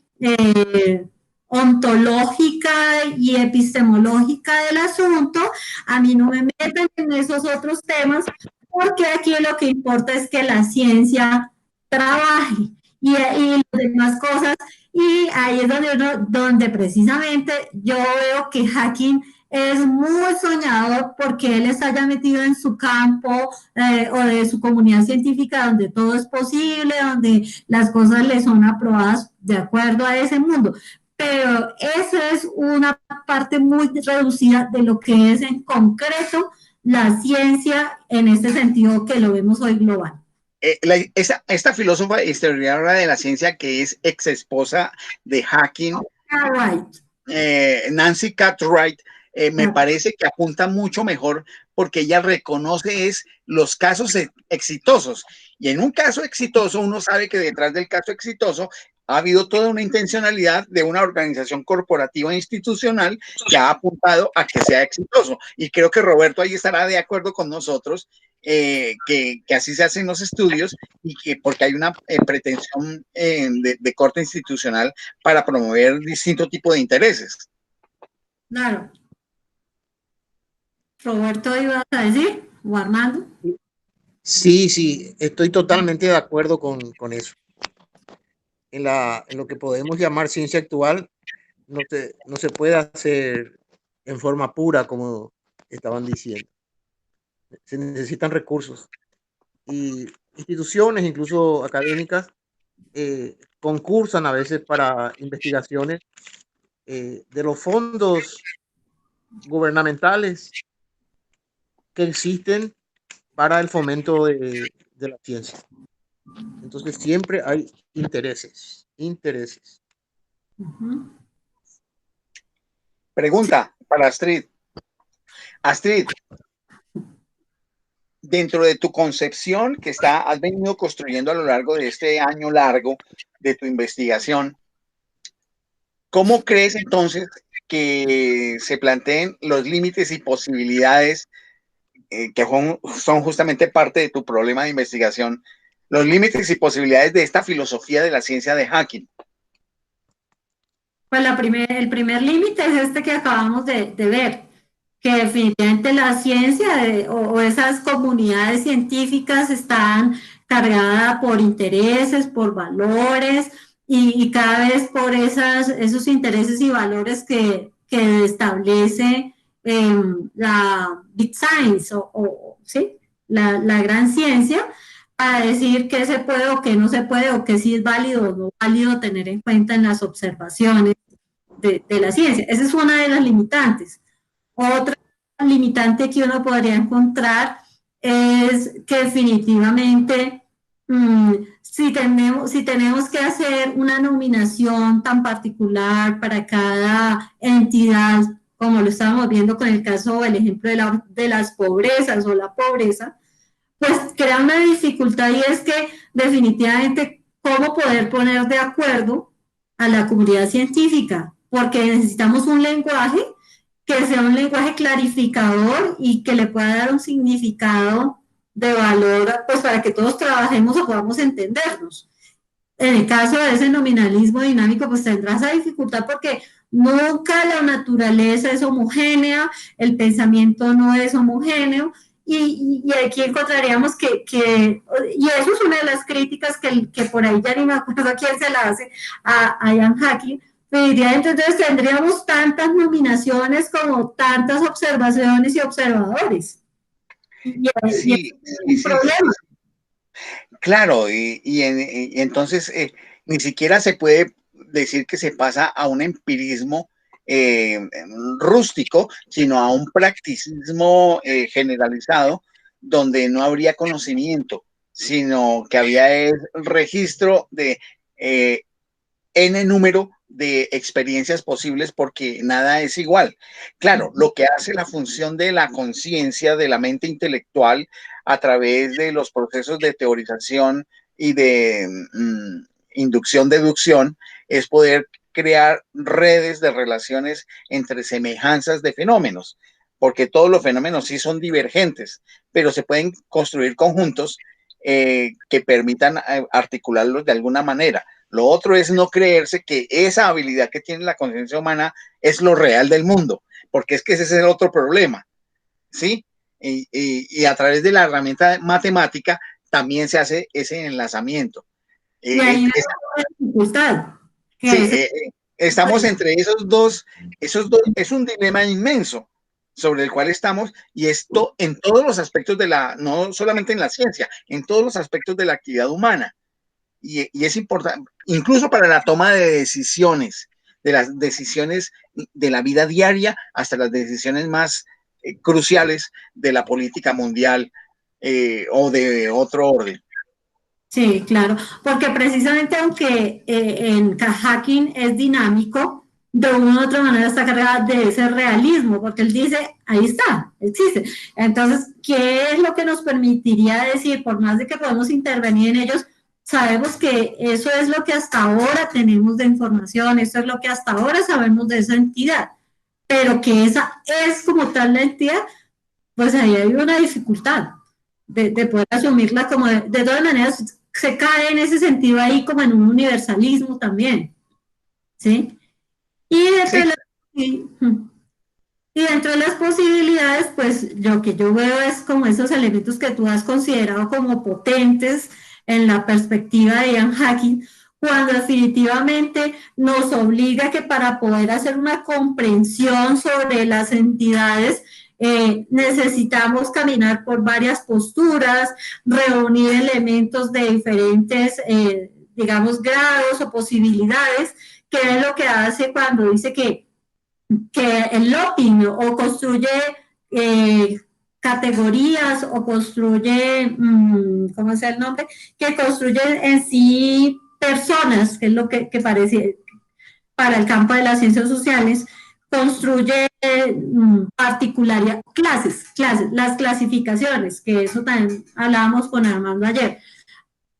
ontológica y epistemológica del asunto. A mí no me meten en esos otros temas, porque aquí lo que importa es que la ciencia trabaje y las demás cosas, y ahí es donde precisamente yo veo que Hacking es muy soñador, porque él está ya metido en su campo o de su comunidad científica, donde todo es posible, donde las cosas le son aprobadas de acuerdo a ese mundo. Pero eso es una parte muy reducida de lo que es en concreto la ciencia, en este sentido que lo vemos hoy global. Esta filósofa historiadora de la ciencia, que es ex esposa de Hacking, Nancy Cartwright, me parece que apunta mucho mejor, porque ella reconoce los casos exitosos, y en un caso exitoso uno sabe que detrás del caso exitoso ha habido toda una intencionalidad de una organización corporativa e institucional que ha apuntado a que sea exitoso, y creo que Roberto ahí estará de acuerdo con nosotros, que así se hacen los estudios, y que porque hay una pretensión de corte institucional para promover distinto tipo de intereses. Claro. Roberto, ¿ibas a decir? ¿O Armando? Sí, estoy totalmente de acuerdo con eso. En lo que podemos llamar ciencia actual, no se puede hacer en forma pura, como estaban diciendo. Se necesitan recursos. Y instituciones, incluso académicas, concursan a veces para investigaciones de los fondos gubernamentales que existen para el fomento de la ciencia. Entonces siempre hay intereses. Pregunta para Astrid. Astrid, dentro de tu concepción que has venido construyendo a lo largo de este año largo de tu investigación, ¿cómo crees entonces que se planteen los límites y posibilidades que son justamente parte de tu problema de investigación, los límites y posibilidades de esta filosofía de la ciencia de Hacking? Pues el primer límite es este que acabamos de ver, que definitivamente la ciencia o esas comunidades científicas están cargadas por intereses, por valores, y cada vez por esos intereses y valores que establece la big science, ¿sí? La gran ciencia, para decir qué se puede o qué no se puede, o qué sí es válido o no válido tener en cuenta en las observaciones de la ciencia. Esa es una de las limitantes. Otra limitante que uno podría encontrar es que definitivamente si tenemos que hacer una nominación tan particular para cada entidad, como lo estábamos viendo con el caso o el ejemplo de las pobrezas o la pobreza, pues crea una dificultad, y es que definitivamente cómo poder poner de acuerdo a la comunidad científica, porque necesitamos un lenguaje que sea un lenguaje clarificador y que le pueda dar un significado de valor, pues para que todos trabajemos o podamos entendernos. En el caso de ese nominalismo dinámico, pues tendrá esa dificultad porque nunca la naturaleza es homogénea, el pensamiento no es homogéneo, y aquí encontraríamos y eso es una de las críticas que por ahí ya ni me acuerdo a quién se la hace, a Ian Hacking, diría, entonces tendríamos tantas nominaciones como tantas observaciones y observadores. Y Sí, es sí, un sí, problema. claro, y entonces ni siquiera se puede decir que se pasa a un empirismo rústico, sino a un practicismo generalizado, donde no habría conocimiento, sino que había el registro de N número de experiencias posibles, porque nada es igual. Claro, lo que hace la función de la conciencia, de la mente intelectual, a través de los procesos de teorización y de inducción-deducción, es poder crear redes de relaciones entre semejanzas de fenómenos, porque todos los fenómenos sí son divergentes, pero se pueden construir conjuntos que permitan articularlos de alguna manera. Lo otro es no creerse que esa habilidad que tiene la conciencia humana es lo real del mundo, porque es que ese es el otro problema, ¿sí? Y a través de la herramienta matemática también se hace ese enlazamiento. Y hay una dificultad. Sí, estamos entre esos dos, es un dilema inmenso sobre el cual estamos, y esto en todos los aspectos no solamente en la ciencia, en todos los aspectos de la actividad humana. Y es importante, incluso para la toma de decisiones, de las decisiones de la vida diaria hasta las decisiones más cruciales de la política mundial o de otro orden. Sí, claro, porque precisamente aunque en Hacking es dinámico, de una u otra manera está cargada de ese realismo, porque él dice, ahí está, existe. Entonces, ¿qué es lo que nos permitiría decir, por más de que podemos intervenir en ellos, sabemos que eso es lo que hasta ahora tenemos de información, eso es lo que hasta ahora sabemos de esa entidad, pero que esa es como tal la entidad, pues ahí hay una dificultad de poder asumirla como de todas maneras se cae en ese sentido ahí como en un universalismo también, ¿sí? Y dentro, Sí. y dentro de las posibilidades, pues lo que yo veo es como esos elementos que tú has considerado como potentes en la perspectiva de Ian Hacking, cuando definitivamente nos obliga que para poder hacer una comprensión sobre las entidades, necesitamos caminar por varias posturas, reunir elementos de diferentes, digamos, grados o posibilidades, que es lo que hace cuando dice que el lobbying o construye categorías o construye, ¿cómo es el nombre? Que construye en sí personas, que es lo que parece para el campo de las ciencias sociales, construye particularidades, clases, las clasificaciones, que eso también hablábamos con Armando ayer.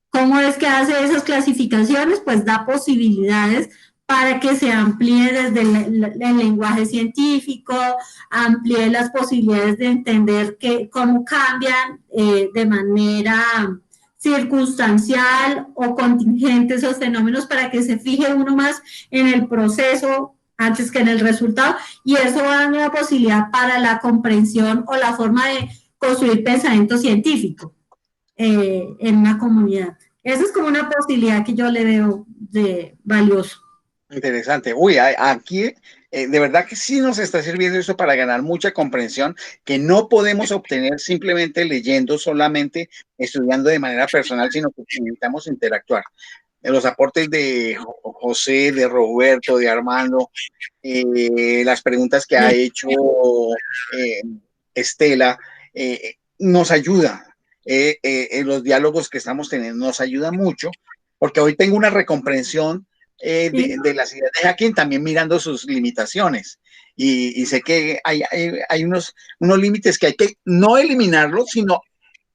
¿Cómo es que hace esas clasificaciones? Pues da posibilidades para que se amplíe desde el lenguaje científico, amplíe las posibilidades de entender cómo cambian de manera circunstancial o contingente esos fenómenos, para que se fije uno más en el proceso antes que en el resultado, y eso da una posibilidad para la comprensión o la forma de construir pensamiento científico en una comunidad. Esa es como una posibilidad que yo le veo de valioso. Interesante. Uy, aquí de verdad que sí nos está sirviendo eso para ganar mucha comprensión que no podemos obtener simplemente leyendo, solamente estudiando de manera personal, sino que necesitamos interactuar. Los aportes de José, de Roberto, de Armando, las preguntas que ha hecho Estela, nos ayuda. Los diálogos que estamos teniendo nos ayuda mucho, porque hoy tengo una recomprensión de las ideas de Hacking, también mirando sus limitaciones. Y sé que hay unos límites que hay que no eliminarlos, sino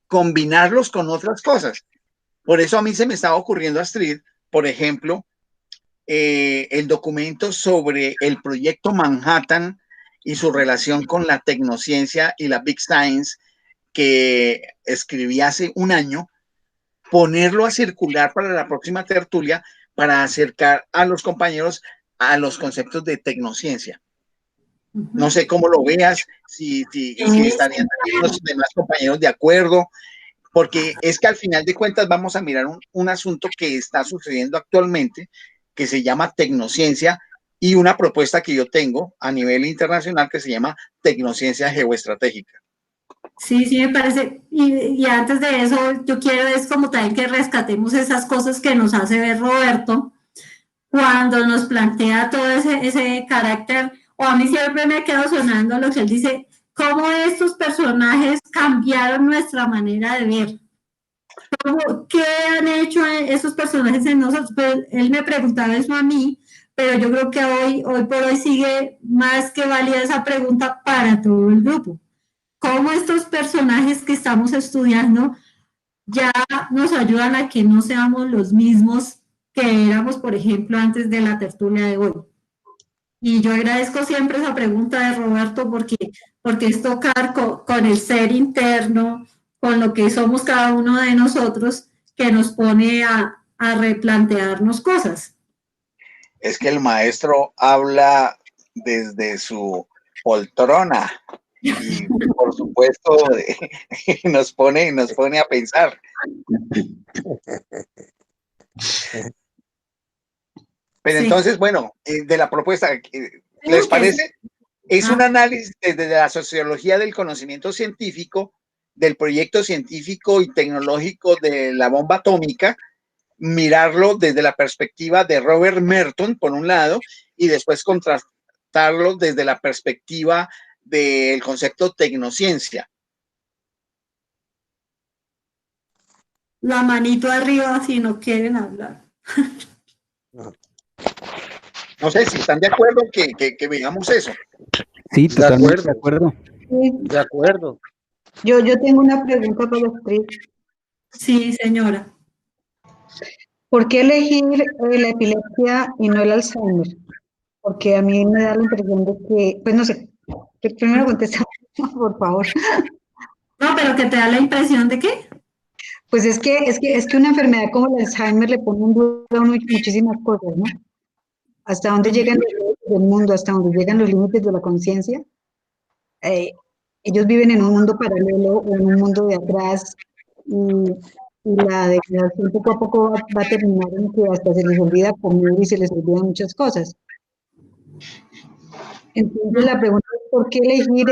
combinarlos con otras cosas. Por eso a mí se me estaba ocurriendo, Astrid, por ejemplo, el documento sobre el proyecto Manhattan y su relación con la tecnociencia y la Big Science que escribí hace un año, ponerlo a circular para la próxima tertulia para acercar a los compañeros a los conceptos de tecnociencia. No sé cómo lo veas, si estarían también los demás compañeros de acuerdo, porque es que al final de cuentas vamos a mirar un asunto que está sucediendo actualmente, que se llama tecnociencia, y una propuesta que yo tengo a nivel internacional que se llama tecnociencia geoestratégica. Sí, sí, me parece. Y antes de eso, yo quiero es como también que rescatemos esas cosas que nos hace ver Roberto cuando nos plantea todo ese carácter, o a mí siempre me ha quedado sonando lo que él dice, cómo estos personajes cambiaron nuestra manera de ver. ¿Qué han hecho esos personajes en nosotros? Pues él me preguntaba eso a mí, pero yo creo que hoy por hoy sigue más que válida esa pregunta para todo el grupo. ¿Cómo estos personajes que estamos estudiando ya nos ayudan a que no seamos los mismos que éramos, por ejemplo, antes de la tertulia de hoy? Y yo agradezco siempre esa pregunta de Roberto porque es tocar con el ser interno, con lo que somos cada uno de nosotros, que nos pone a replantearnos cosas. Es que el maestro habla desde su poltrona y por supuesto nos pone a pensar. Pero sí. Entonces, bueno, de la propuesta, ¿les parece? Es un análisis desde la sociología del conocimiento científico, del proyecto científico y tecnológico de la bomba atómica, mirarlo desde la perspectiva de Robert Merton, por un lado, y después contrastarlo desde la perspectiva del concepto tecnociencia. La manito arriba si no quieren hablar. No sé si están de acuerdo que veamos eso. Sí, totalmente de acuerdo. Sí. De acuerdo. Yo tengo una pregunta para Astrid. Sí, señora. ¿Por qué elegir la epilepsia y no el Alzheimer? Porque a mí me da la impresión de que, pues no sé, primero contesta, por favor. No, pero que te da la impresión de qué. Pues es que una enfermedad como el Alzheimer le pone en duda a uno muchísimas cosas, ¿no? Hasta dónde llegan los límites del mundo, hasta dónde llegan los límites de la conciencia. Ellos viven en un mundo paralelo o en un mundo de atrás y la degradación poco a poco va a terminar en que hasta se les olvida comer y se les olvidan muchas cosas. Entonces la pregunta es ¿por qué elegir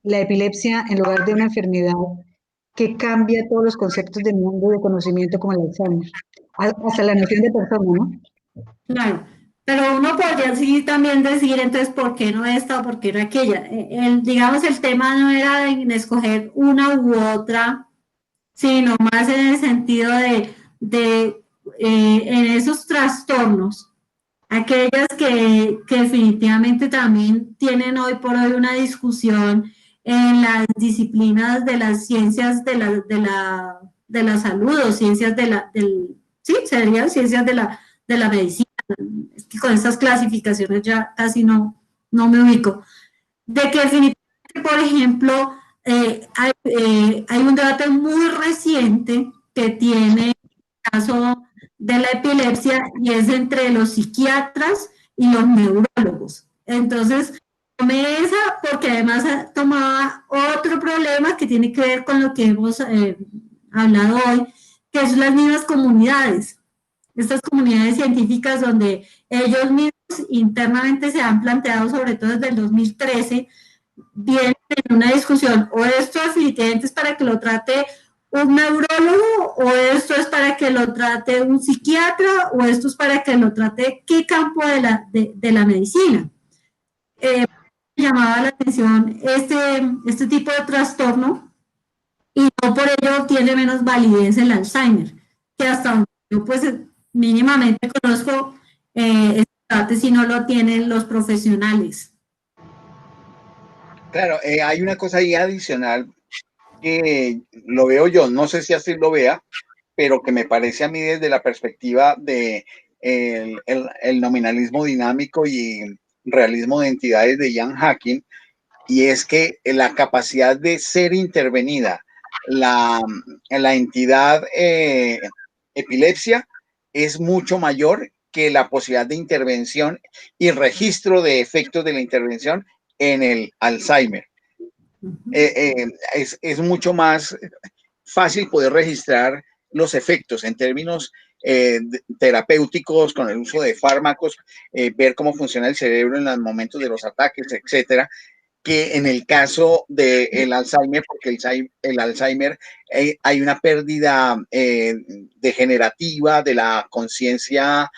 la epilepsia en lugar de una enfermedad que cambia todos los conceptos del mundo de conocimiento como el Alzheimer? Hasta la noción de persona, ¿no? Claro, pero uno podría sí también decir, entonces, ¿por qué no esta o por qué no aquella? Digamos, el tema no era en escoger una u otra, sino más en el sentido de en esos trastornos, aquellas que definitivamente también tienen hoy por hoy una discusión en las disciplinas de las ciencias de la salud o ciencias sí, serían ciencias de la medicina. Es que con estas clasificaciones ya casi no me ubico. De que definitivamente, por ejemplo, hay un debate muy reciente que tiene el caso de la epilepsia y es entre los psiquiatras y los neurólogos. Entonces, tomé esa porque además tomaba otro problema que tiene que ver con lo que hemos hablado hoy, que son las mismas comunidades. estas comunidades científicas donde ellos mismos internamente se han planteado, sobre todo desde el 2013, vienen en una discusión, o esto definitivamente es para que lo trate un neurólogo, o esto es para que lo trate un psiquiatra, o esto es para que lo trate qué campo de la medicina. Me llamaba la atención este tipo de trastorno, y no por ello tiene menos validez el Alzheimer, que hasta donde yo pues mínimamente conozco, este debate si no lo tienen los profesionales. Claro, hay una cosa ahí adicional que lo veo yo, no sé si así lo vea, pero que me parece a mí desde la perspectiva de el nominalismo dinámico y realismo de entidades de Ian Hacking, y es que la capacidad de ser intervenida la entidad epilepsia es mucho mayor que la posibilidad de intervención y registro de efectos de la intervención en el Alzheimer. Es mucho más fácil poder registrar los efectos en términos terapéuticos con el uso de fármacos, ver cómo funciona el cerebro en los momentos de los ataques, etcétera, que en el caso del Alzheimer, porque el Alzheimer hay una pérdida degenerativa de la conciencia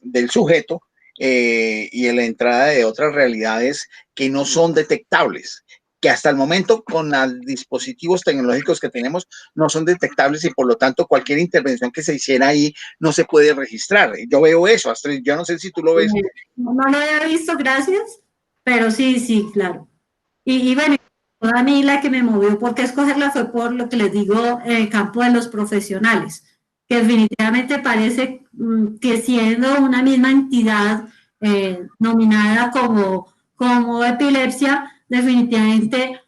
del sujeto y en la entrada de otras realidades que no son detectables, que hasta el momento con los dispositivos tecnológicos que tenemos no son detectables, y por lo tanto cualquier intervención que se hiciera ahí no se puede registrar. Yo veo eso, Astrid, yo no sé si tú lo ves. No lo había visto, gracias, pero sí, claro. Y bueno, a mí la que me movió por qué escogerla fue por lo que les digo, el campo de los profesionales, que definitivamente parece que siendo una misma entidad nominada como epilepsia, definitivamente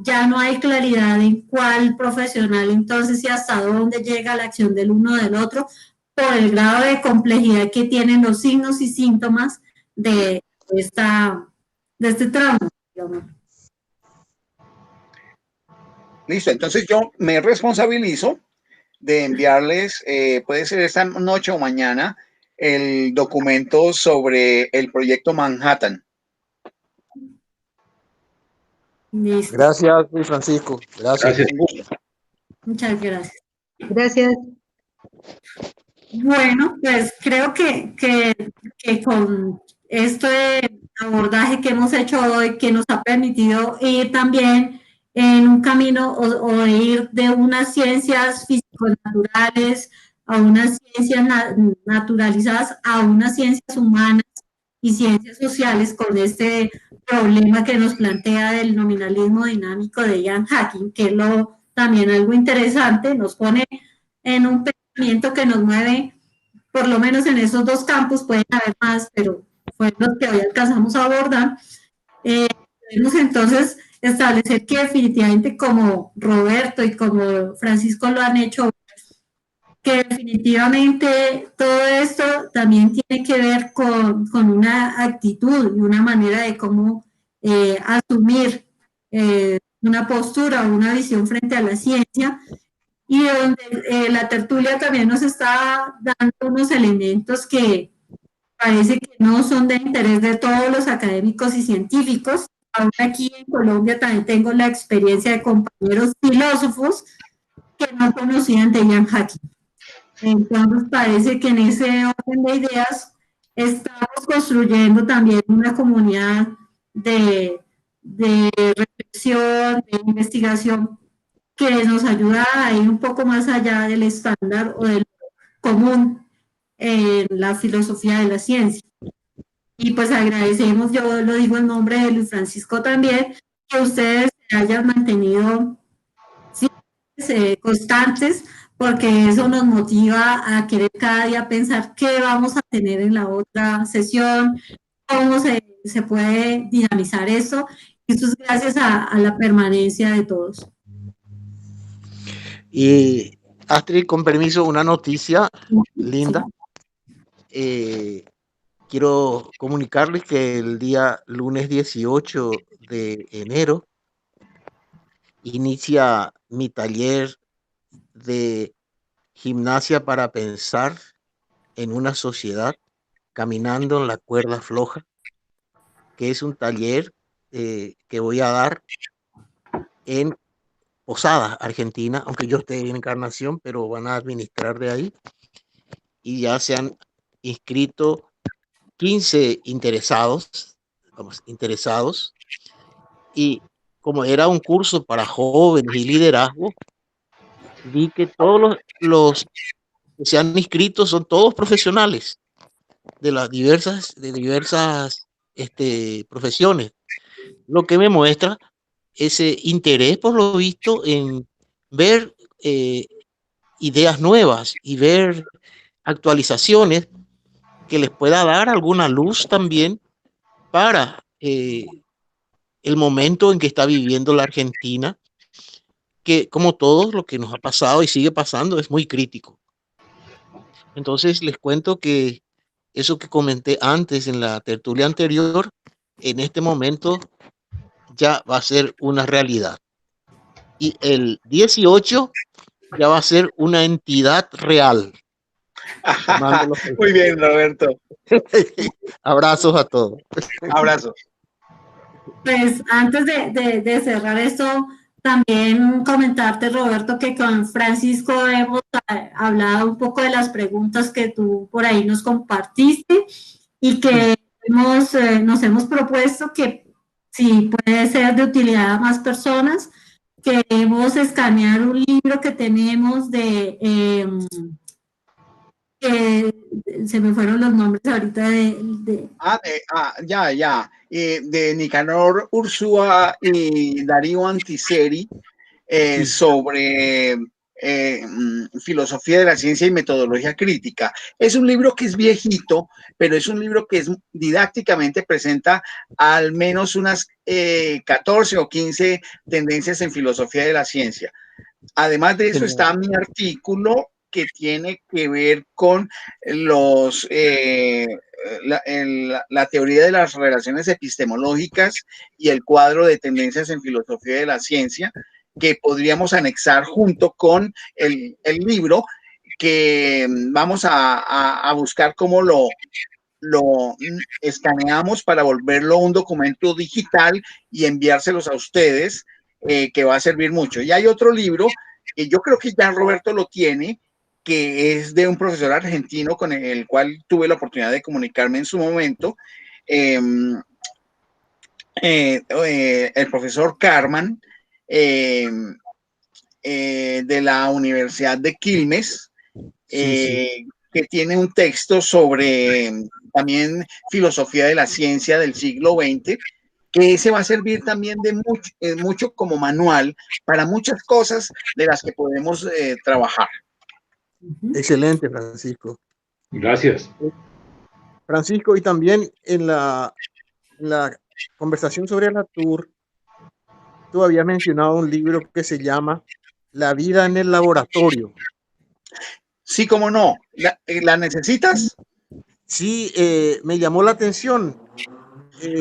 ya no hay claridad en cuál profesional entonces y hasta dónde llega la acción del uno del otro, por el grado de complejidad que tienen los signos y síntomas de este trauma. Listo, entonces yo me responsabilizo de enviarles, puede ser esta noche o mañana, el documento sobre el proyecto Manhattan. Listo. Gracias, Luis Francisco. Gracias. Muchas gracias. Gracias. Bueno, pues creo que con este abordaje que hemos hecho hoy, que nos ha permitido ir también en un camino o ir de unas ciencias físico-naturales a unas ciencias naturalizadas, a unas ciencias humanas y ciencias sociales, con este problema que nos plantea del nominalismo dinámico de Ian Hacking, que es también algo interesante, nos pone en un pensamiento que nos mueve, por lo menos en esos dos campos, pueden haber más, pero fueron los que hoy alcanzamos a abordar. Debemos entonces establecer que definitivamente, como Roberto y como Francisco lo han hecho, que definitivamente todo esto también tiene que ver con una actitud y una manera de cómo asumir una postura o una visión frente a la ciencia, y donde la tertulia también nos está dando unos elementos que parece que no son de interés de todos los académicos y científicos. Ahora aquí en Colombia también tengo la experiencia de compañeros filósofos que no conocían de Ian Hacking. Entonces parece que en ese orden de ideas estamos construyendo también una comunidad de reflexión, de investigación, que nos ayuda a ir un poco más allá del estándar o del común en la filosofía de la ciencia. Y pues agradecemos, yo lo digo en nombre de Luis Francisco también, que ustedes se hayan mantenido constantes, porque eso nos motiva a querer cada día pensar qué vamos a tener en la otra sesión, cómo se puede dinamizar eso. Y esto es gracias a la permanencia de todos. Y Astrid, con permiso, una noticia linda. Quiero comunicarles que el día lunes 18 de enero inicia mi taller de Gimnasia para pensar en una sociedad, caminando en la cuerda floja, que es un taller que voy a dar en Posadas, Argentina, aunque yo esté en Encarnación, pero van a administrar de ahí. Y ya se han inscrito 15 interesados, y como era un curso para jóvenes y liderazgo, vi que todos los que se han inscrito son todos profesionales de las diversas profesiones, lo que me muestra ese interés, por lo visto, en ver ideas nuevas y ver actualizaciones que les pueda dar alguna luz también para el momento en que está viviendo la Argentina, que como todo lo que nos ha pasado y sigue pasando es muy crítico. Entonces les cuento que eso que comenté antes en la tertulia anterior, en este momento ya va a ser una realidad. Y el 18 ya va a ser una entidad real. Muy bien, Roberto. Abrazos a todos. Abrazos. Pues antes de cerrar esto, también comentarte, Roberto, que con Francisco hemos hablado un poco de las preguntas que tú por ahí nos compartiste y que nos hemos propuesto que si puede ser de utilidad a más personas, queremos escanear un libro que tenemos se me fueron los nombres ahorita de Nicanor Ursúa y Darío Antiseri sobre filosofía de la ciencia y metodología crítica. Es un libro que es viejito, pero es un libro que didácticamente presenta al menos unas 14 o 15 tendencias en filosofía de la ciencia. Además de eso está mi artículo que tiene que ver con la teoría de las relaciones epistemológicas y el cuadro de tendencias en filosofía de la ciencia, que podríamos anexar junto con el libro, que vamos a buscar cómo lo escaneamos para volverlo un documento digital y enviárselos a ustedes, que va a servir mucho. Y hay otro libro que yo creo que ya Roberto lo tiene, que es de un profesor argentino con el cual tuve la oportunidad de comunicarme en su momento, el profesor Carman, de la Universidad de Quilmes, que tiene un texto sobre también filosofía de la ciencia del siglo XX, que ese va a servir también de mucho como manual para muchas cosas de las que podemos trabajar. Excelente, Francisco. Gracias. Francisco, y también en la conversación sobre la Tour, tú habías mencionado un libro que se llama La vida en el laboratorio. Sí, cómo no. ¿La necesitas? Sí, me llamó la atención.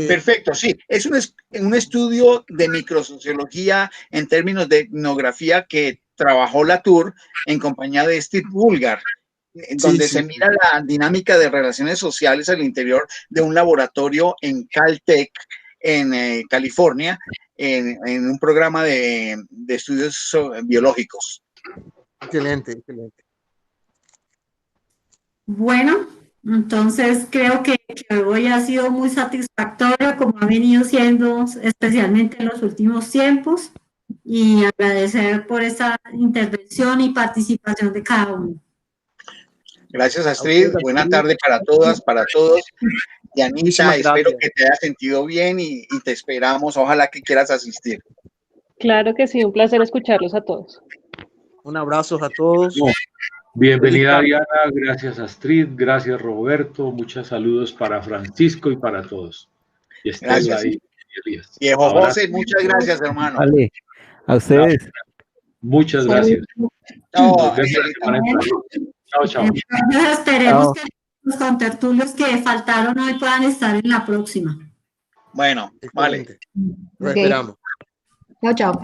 Perfecto, sí. Es un estudio de microsociología en términos de etnografía que trabajó Latour en compañía de Steve Bulgar, donde se mira la dinámica de relaciones sociales al interior de un laboratorio en Caltech, en California, en un programa de estudios biológicos. Excelente, excelente. Bueno, entonces creo que hoy ha sido muy satisfactorio, como ha venido siendo especialmente en los últimos tiempos, y agradecer por esta intervención y participación de cada uno. Gracias, Astrid. Buena tarde para todas, para todos. Y Anita, espero que te hayas sentido bien y te esperamos. Ojalá que quieras asistir. Claro que sí, un placer escucharlos a todos. Un abrazo a todos. Bienvenida, Diana. Gracias, Astrid. Gracias, Roberto. Muchos saludos para Francisco y para todos. Y Estela y Elías. Viejo José, muchas gracias, hermano. Vale, a ustedes. Gracias. Muchas gracias. Chao, chao. Esperemos que los contertulios que faltaron hoy puedan estar en la próxima. Bueno, vale. Lo esperamos. Chao.